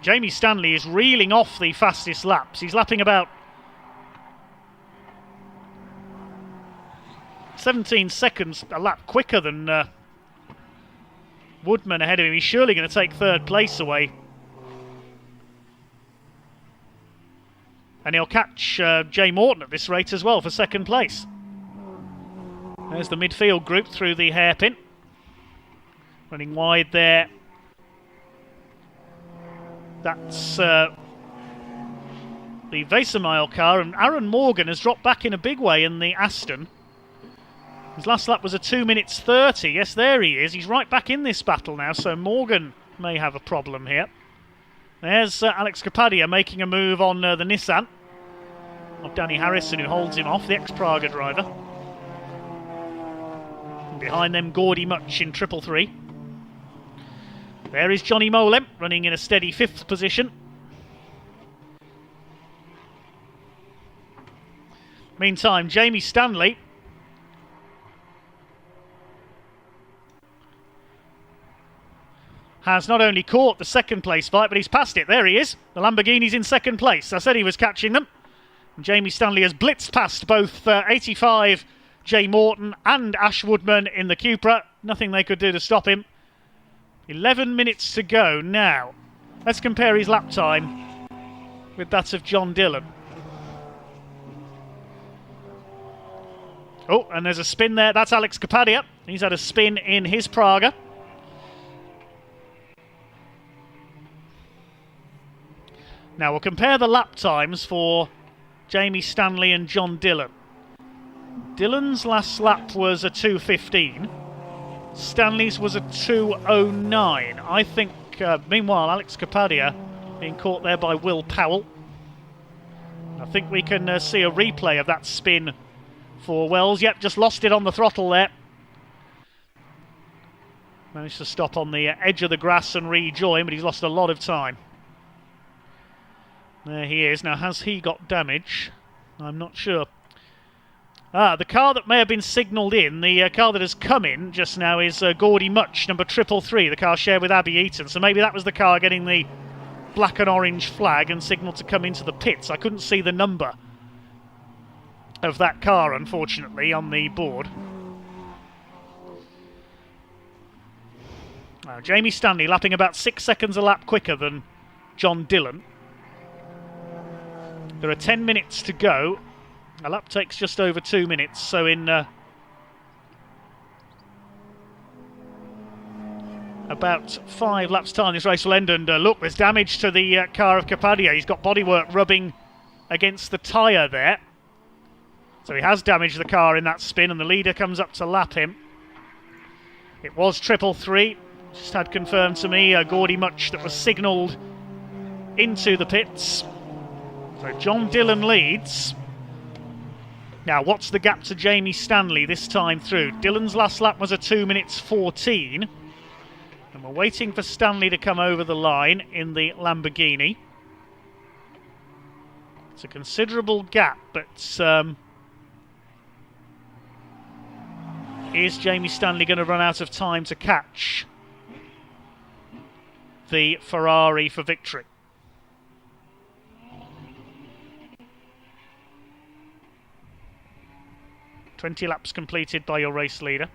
Jamie Stanley is reeling off the fastest laps. He's lapping about 17 seconds a lap quicker than Woodman ahead of him. He's surely going to take 3rd place away. And he'll catch Jay Morton at this rate as well for 2nd place. There's the midfield group through the hairpin. Running wide there. That's the Weissmile car, and Aaron Morgan has dropped back in a big way in the Aston. His last lap was a 2 minutes 30. Yes, there he is. He's right back in this battle now, so Morgan may have a problem here. There's Alex Kapadia making a move on the Nissan of Danny Harrison, who holds him off, the ex-Praga driver. And behind them, Gordy Much in 333. There is Johnny Molem, running in a steady 5th position. Meantime, Jamie Stanley has not only caught the 2nd place fight, but he's passed it. There he is. The Lamborghini's in 2nd place. I said he was catching them. And Jamie Stanley has blitzed past both 85 Jay Morton and Ash Woodman in the Cupra. Nothing they could do to stop him. 11 minutes to go now. Let's compare his lap time with that of John Dillon. Oh, and there's a spin there. That's Alex Kapadia. He's had a spin in his Praga. Now we'll compare the lap times for Jamie Stanley and John Dillon. Dillon's last lap was a 2:15. Stanley's was a 2:09. I think, meanwhile, Alex Kapadia being caught there by Will Powell. I think we can see a replay of that spin for Wells. Yep, just lost it on the throttle there. Managed to stop on the edge of the grass and rejoin, but he's lost a lot of time. There he is. Now, has he got damage? I'm not sure. The car that may have been signalled in, the car that has come in just now is Gordy Much, number 333, the car shared with Abby Eaton. So maybe that was the car getting the black and orange flag and signalled to come into the pits. I couldn't see the number of that car, unfortunately, on the board. Now, Jamie Stanley lapping about 6 seconds a lap quicker than John Dillon. There are 10 minutes to go. A lap takes just over 2 minutes, so in about 5 laps' time this race will end. And look, there's damage to the car of Kapadia. He's got bodywork rubbing against the tyre there. So he has damaged the car in that spin, and the leader comes up to lap him. It was 333. Just had confirmed to me Gordy Much that was signalled into the pits. So John Dillon leads. Now, what's the gap to Jamie Stanley this time through? Dillon's last lap was a 2 minutes 14. And we're waiting for Stanley to come over the line in the Lamborghini. It's a considerable gap, but is Jamie Stanley going to run out of time to catch the Ferrari for victory? "20 laps completed by your race leader."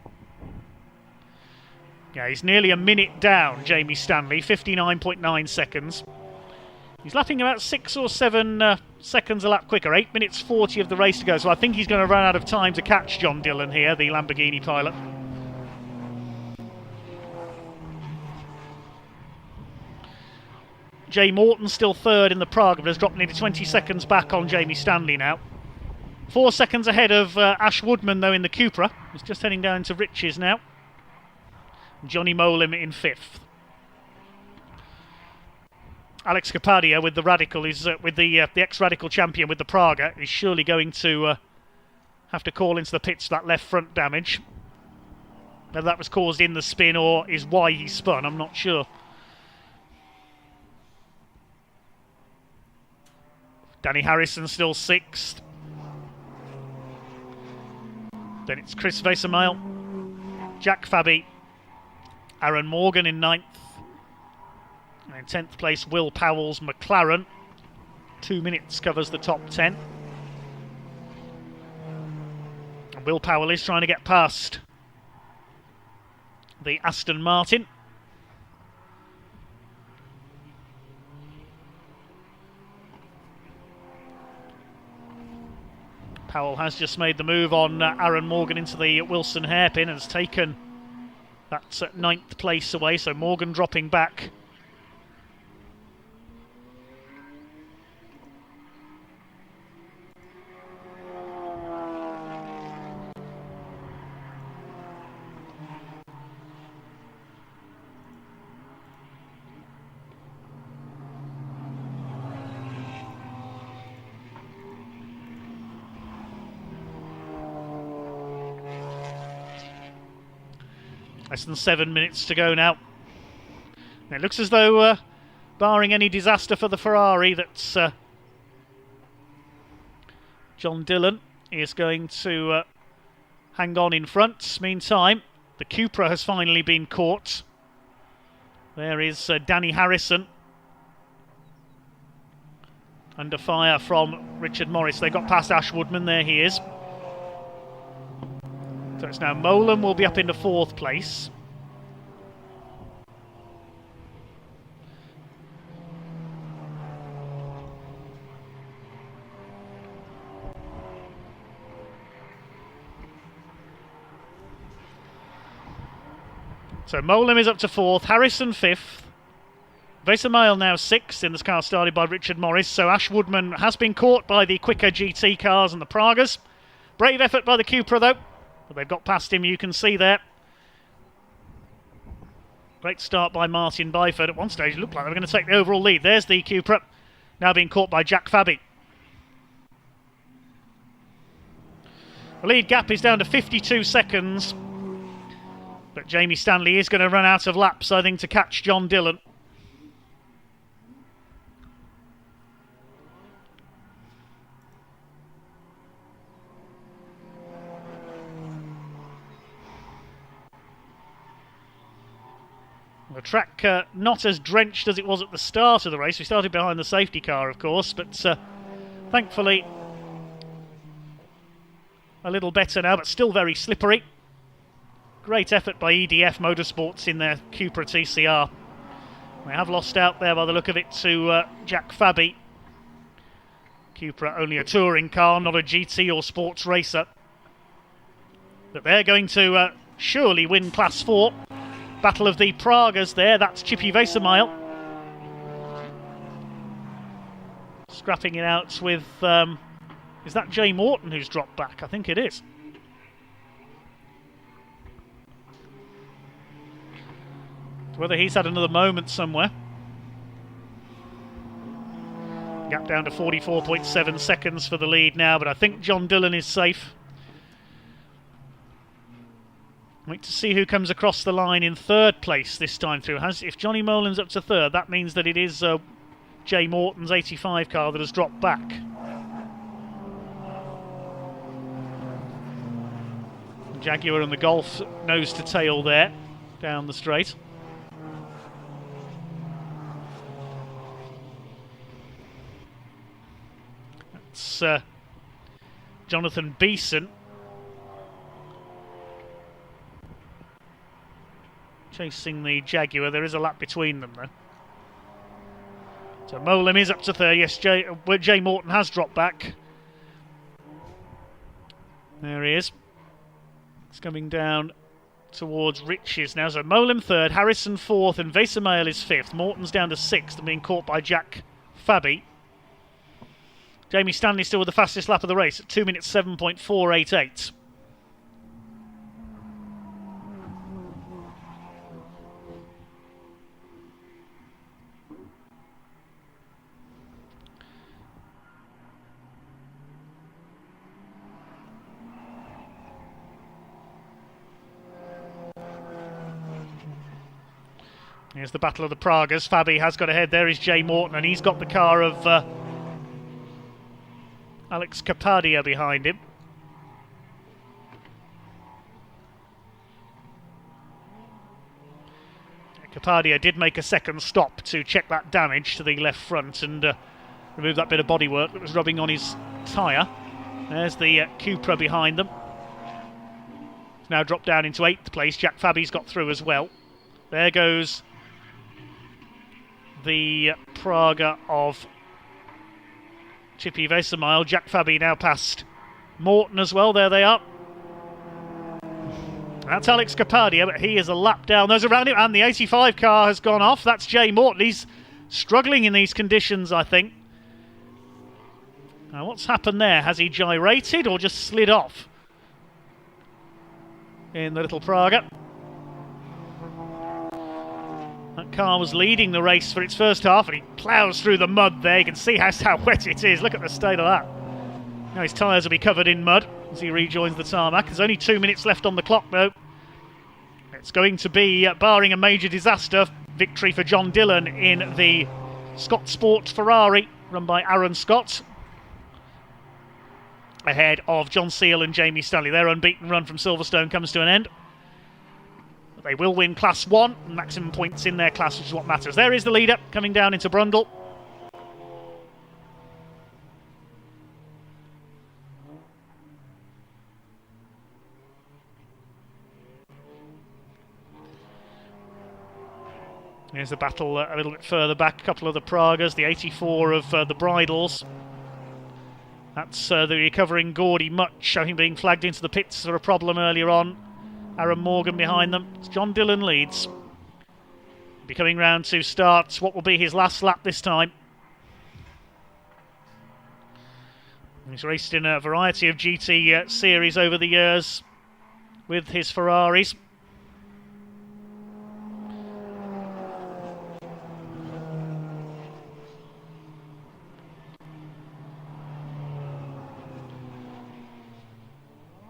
Yeah, he's nearly a minute down, Jamie Stanley, 59.9 seconds. He's lapping about 6 or 7 seconds a lap quicker, 8 minutes 40 of the race to go, so I think he's going to run out of time to catch John Dillon here, the Lamborghini pilot. Jay Morton still third in the Praga, but has dropped nearly 20 seconds back on Jamie Stanley now. 4 seconds ahead of Ash Woodman, though, in the Cupra. He's just heading down to Riches now. Johnny Molim in 5th. Alex Kapadia with the Radical is with the ex-Radical champion with the Praga is surely going to have to call into the pits that left front damage. Whether that was caused in the spin or is why he spun, I'm not sure. Danny Harrison still 6th. Then it's Chris Vesemile, Jack Fabi, Aaron Morgan in 9th. And in 10th place, Will Powell's McLaren. 2 minutes covers the top 10. And Will Powell is trying to get past the Aston Martin. Powell has just made the move on Aaron Morgan into the Wilson hairpin and has taken that 9th place away, so Morgan dropping back. Less than 7 minutes to go now. It looks as though, barring any disaster for the Ferrari, that John Dillon is going to hang on in front. Meantime, the Cupra has finally been caught. There is Danny Harrison under fire from Richard Morris. They got past Ash Woodman. There he is. So it's now Molan will be up into 4th place. So Molan is up to 4th, Harrison 5th, Vesemile now 6th in this car started by Richard Morris, so Ash Woodman has been caught by the quicker GT cars and the Pragas. Brave effort by the Cupra though, but they've got past him, you can see there. Great start by Martin Byford. At one stage it looked like they were going to take the overall lead. There's the Cupra, now being caught by Jack Fabi. The lead gap is down to 52 seconds, but Jamie Stanley is going to run out of laps, I think, to catch John Dillon. The track not as drenched as it was at the start of the race. We started behind the safety car, of course, but thankfully a little better now, but still very slippery. Great effort by EDF Motorsports in their Cupra TCR. We have lost out there by the look of it to Jack Fabi. Cupra only a touring car, not a GT or sports racer. But they're going to surely win Class 4. Battle of the Pragas there, that's Chippy Vesemile. Scrapping it out with, is that Jay Morton who's dropped back? I think it is. Whether he's had another moment somewhere. Gap down to 44.7 seconds for the lead now, but I think John Dillon is safe. Wait to see who comes across the line in third place this time through. If Johnny Molin's up to third, that means that it is Jay Morton's 85 car that has dropped back. Jaguar and the Golf nose to tail there, down the straight. That's Jonathan Beeson. Chasing the Jaguar. There is a lap between them though. So Molim is up to third. Yes, Jay Morton has dropped back. There he is. It's coming down towards Riches now. So Molim third, Harrison fourth, and Vesemile is fifth. Morton's down to sixth and being caught by Jack Fabi. Jamie Stanley still with the fastest lap of the race at 2 minutes 7.488. Here's the battle of the Pragas. Fabi has got ahead. There is Jay Morton, and he's got the car of Alex Capadia behind him. Capadia did make a second stop to check that damage to the left front and remove that bit of bodywork that was rubbing on his tyre. There's the Cupra behind them. It's now dropped down into 8th place. Jack Fabi's got through as well. There goes the Praga of Chippy Vesemile. Jack Fabi now past Morton as well. There they are. That's Alex Capadia, but he is a lap down. Those around him, and the 85 car has gone off. That's Jay Morton. He's struggling in these conditions, I think. Now, what's happened there? Has he gyrated or just slid off in the little Praga? That car was leading the race for its first half, and he ploughs through the mud there. You can see how wet it is. Look at the state of that. Now his tyres will be covered in mud as he rejoins the tarmac. There's only 2 minutes left on the clock, though. It's going to be, barring a major disaster, victory for John Dillon in the Scott Sport Ferrari, run by Aaron Scott, ahead of John Seal and Jamie Stanley. Their unbeaten run from Silverstone comes to an end. They will win Class 1, maximum points in their class, which is what matters. There is the leader coming down into Brundle. Here's the battle a little bit further back. A couple of the Pragas, the 84 of the Bridals. That's the recovering Gordy Much, I think, being flagged into the pits for a problem earlier on. Aaron Morgan behind them. John Dillon leads. Be coming round to start what will be his last lap this time. He's raced in a variety of GT series over the years with his Ferraris.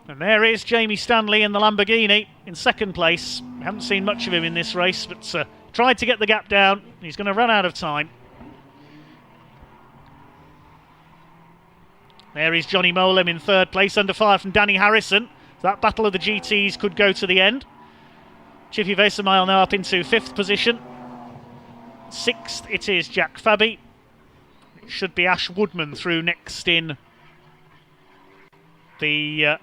And there is Jamie Stanley in the Lamborghini in second place. We haven't seen much of him in this race, but tried to get the gap down. He's going to run out of time. There is Johnny Molem in third place, under fire from Danny Harrison. That battle of the GTs could go to the end. Chippy Vesemile now up into fifth position. Sixth it is Jack Fabi. It should be Ash Woodman through next in the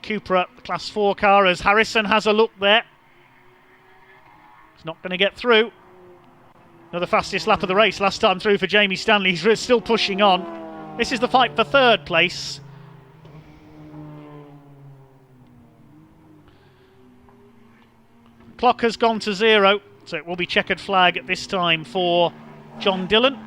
Cupra Class 4 car as Harrison has a look there. He's not going to get through. Another fastest lap of the race last time through for Jamie Stanley. He's still pushing on. This is the fight for third place. Clock has gone to 0, so it will be checkered flag at this time for John Dillon.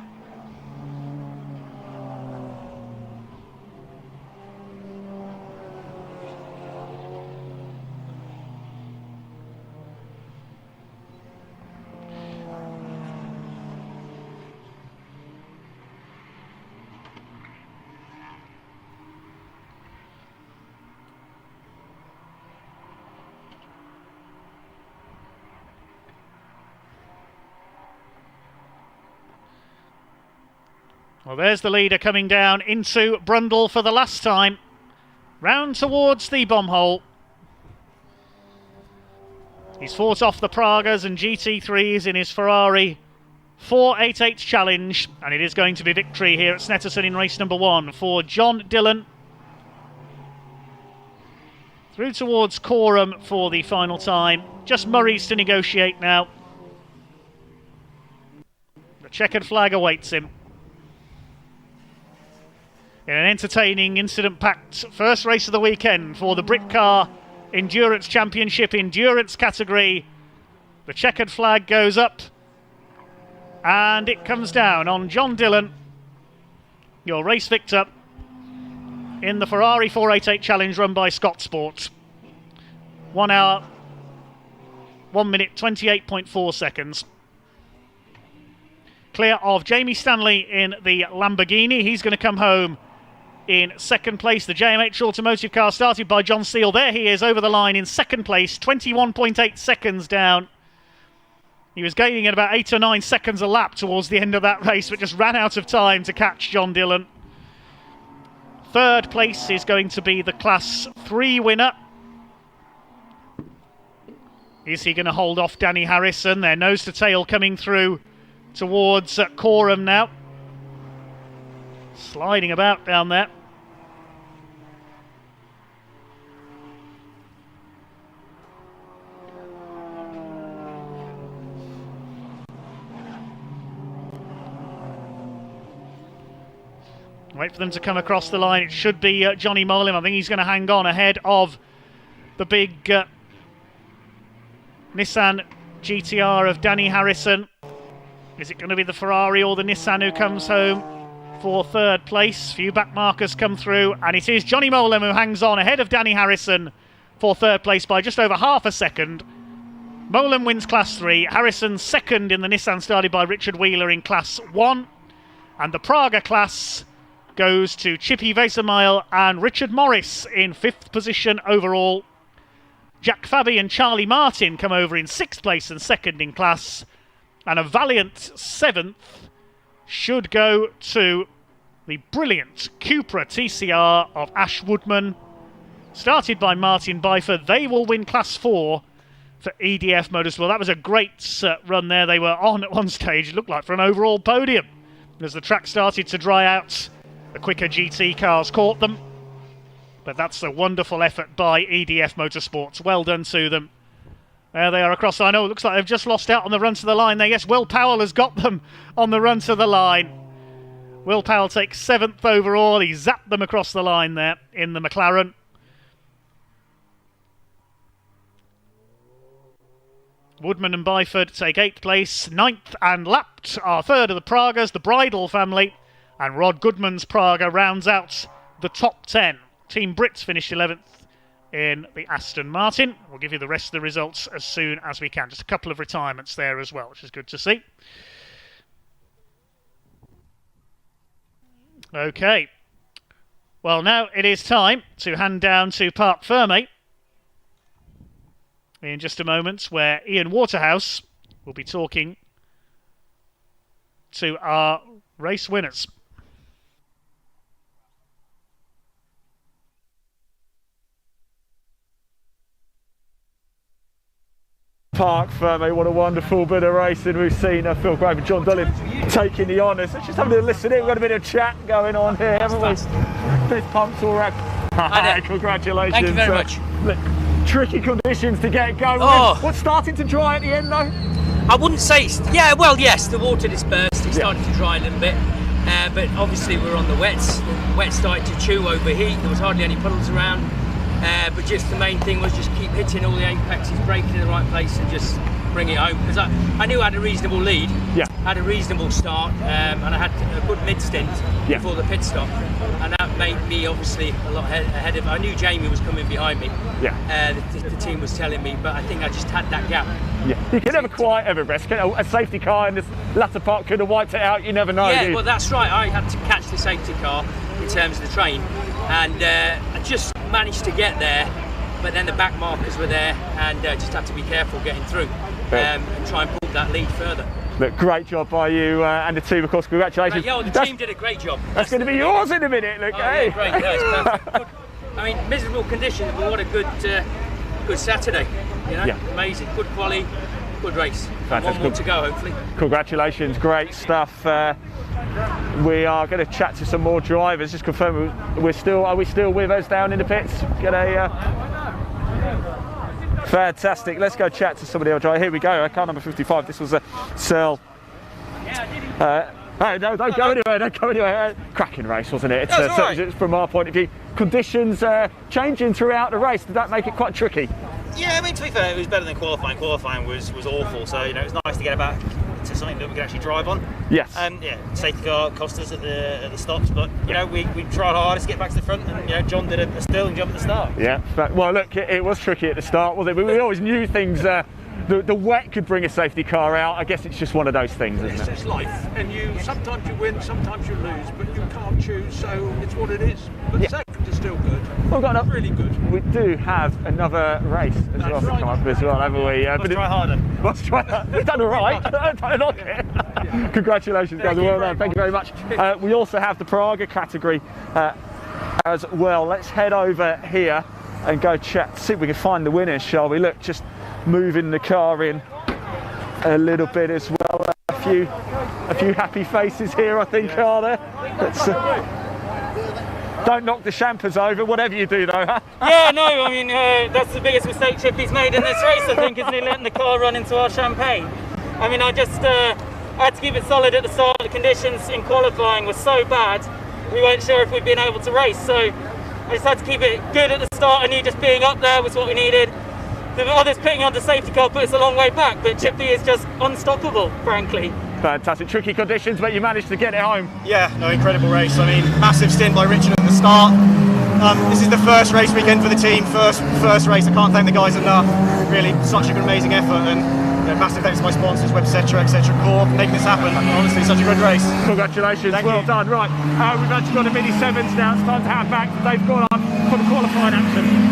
Well, there's the leader coming down into Brundle for the last time. Round towards the bomb hole. He's fought off the Pragas and GT3s in his Ferrari 488 Challenge, and it is going to be victory here at Snetterton in race number 1 for John Dillon. Through towards Coram for the final time. Just Murray's to negotiate now. The checkered flag awaits him. In an entertaining, incident-packed first race of the weekend for the Britcar Endurance Championship Endurance category. The checkered flag goes up and it comes down on John Dillon, your race victor in the Ferrari 488 Challenge run by Scott Sport. 1 hour, 1 minute, 28.4 seconds. Clear of Jamie Stanley in the Lamborghini. He's going to come home in second place. The JMH Automotive car started by John Seal. There he is over the line in second place, 21.8 seconds down. He was gaining at about 8 or 9 seconds a lap towards the end of that race, but just ran out of time to catch John Dillon. Third place is going to be the Class 3 winner. Is he going to hold off Danny Harrison? They're nose to tail coming through towards Coram now. Sliding about down there. Wait for them to come across the line. It should be Johnny Molem. I think he's going to hang on ahead of the big Nissan GTR of Danny Harrison. Is it going to be the Ferrari or the Nissan who comes home for third place? Few back markers come through, and it is Johnny Molem who hangs on ahead of Danny Harrison for third place by just over half a second. Molem wins Class 3. Harrison second in the Nissan started by Richard Wheeler in Class 1. And the Praga class goes to Chippy Vesemile and Richard Morris in fifth position overall. Jack Fabi and Charlie Martin come over in sixth place and second in class. And a valiant seventh should go to the brilliant Cupra TCR of Ash Woodman, started by Martin Byford. They will win Class 4 for EDF Motorsport. That was a great run there. They were on at one stage, it looked like, for an overall podium. As the track started to dry out, the quicker GT cars caught them. But that's a wonderful effort by EDF Motorsports. Well done to them. There they are across the line. Oh, it looks like they've just lost out on the run to the line there. Yes, Will Powell has got them on the run to the line. Will Powell takes seventh overall. He zapped them across the line there in the McLaren. Woodman and Byford take 8th place. 9th and lapped are 3rd of the Pragas, the Bridle family. And Rod Goodman's Praga rounds out the top 10. Team Brits finished 11th in the Aston Martin. We'll give you the rest of the results as soon as we can. Just a couple of retirements there as well, which is good to see. Okay. Well, now it is time to hand down to Parc Fermé in just a moment, where Ian Waterhouse will be talking to our race winners. Parc Fermé, what a wonderful bit of racing we've seen. Phil Grave and John Dullin taking the honours. Let's just have a listen in. We've got a bit of chat going on here, haven't we? Fifth pump's all right. Congratulations. Thank you very much. Tricky conditions to get going. What's starting to dry at the end though? I wouldn't say, yes, the water dispersed. It started to dry a little bit. But obviously we're on the wets. The wet started to chew overheat. There was hardly any puddles around. But just the main thing was just keep hitting all the apexes, braking in the right place and just bring it home. Because I knew I had a reasonable lead, had a reasonable start, and I had a good mid-stint before the pit stop. And that made me obviously a lot ahead of, I knew Jamie was coming behind me. The team was telling me, but I think I just had that gap. You can never quite ever rest. A safety car in this latter part could have wiped it out, you never know. Yeah, well that's right, I had to catch the safety car in terms of the train, and I just managed to get there, but then the back markers were there, and just had to be careful getting through and try and pull that lead further. Look, great job by you and the team, of course. Congratulations. The team did a great job. That's going to be yours in a minute. Look, great. It's perfect. Good. I mean, miserable conditions, but what a good Saturday. You know, amazing, good quality, good race. One more to go, hopefully. Congratulations, great stuff. We are going to chat to some more drivers. Just confirm, are we still with us down in the pits? Fantastic. Let's go chat to somebody else. Here we go. Car number 55. This was a Searle. Hey, no, don't go anywhere. Don't go anywhere. Cracking race, wasn't it? It's from our point of view. Conditions changing throughout the race. Did that make it quite tricky? Yeah, I mean, to be fair, it was better than qualifying. Qualifying was awful, so you know it's nice to get back to something that we can actually drive on. Yes. Safety car cost us at the stops, but you know we tried hardest to get back to the front, and you know John did a sterling job at the start. Yeah. Well, look, it was tricky at the start, wasn't it? But we always knew things. The wet could bring a safety car out. I guess it's just one of those things, isn't it? It's life, and sometimes you win, sometimes you lose, but you can't choose, so it's what it is. But second is still good. We've got really good. We do have another race as well to come up as well, haven't we? Let's try harder. Let's try harder. We've done all right. Don't knock it. Congratulations, guys. Well done. Thank you very much. We also have the Praga category as well. Let's head over here and go chat, see if we can find the winners, shall we? Look, just moving the car in a little bit as well. A few happy faces here, I think, are there? Let's, don't knock the champers over, whatever you do though, huh? Yeah, no, I mean, that's the biggest mistake Chippy's made in this race, I think, is letting the car run into our champagne. I mean, I had to keep it solid at the start. The conditions in qualifying were so bad, we weren't sure if we'd been able to race, so I just had to keep it good at the start. I knew just being up there was what we needed. The others putting on the safety car put us a long way back, but Chippy is just unstoppable, frankly. Fantastic, tricky conditions, but you managed to get it home. Yeah, no, incredible race. I mean, massive stint by Richard at the start. This is the first race weekend for the team, first race. I can't thank the guys enough. Really, such an amazing effort, and you know, massive thanks to my sponsors, Webcetera, etc. Corp, making this happen. Honestly, such a good race. Congratulations, well done. Right, we've actually got a mini sevens now. It's time to hand back to Dave Goddard for the qualifying action.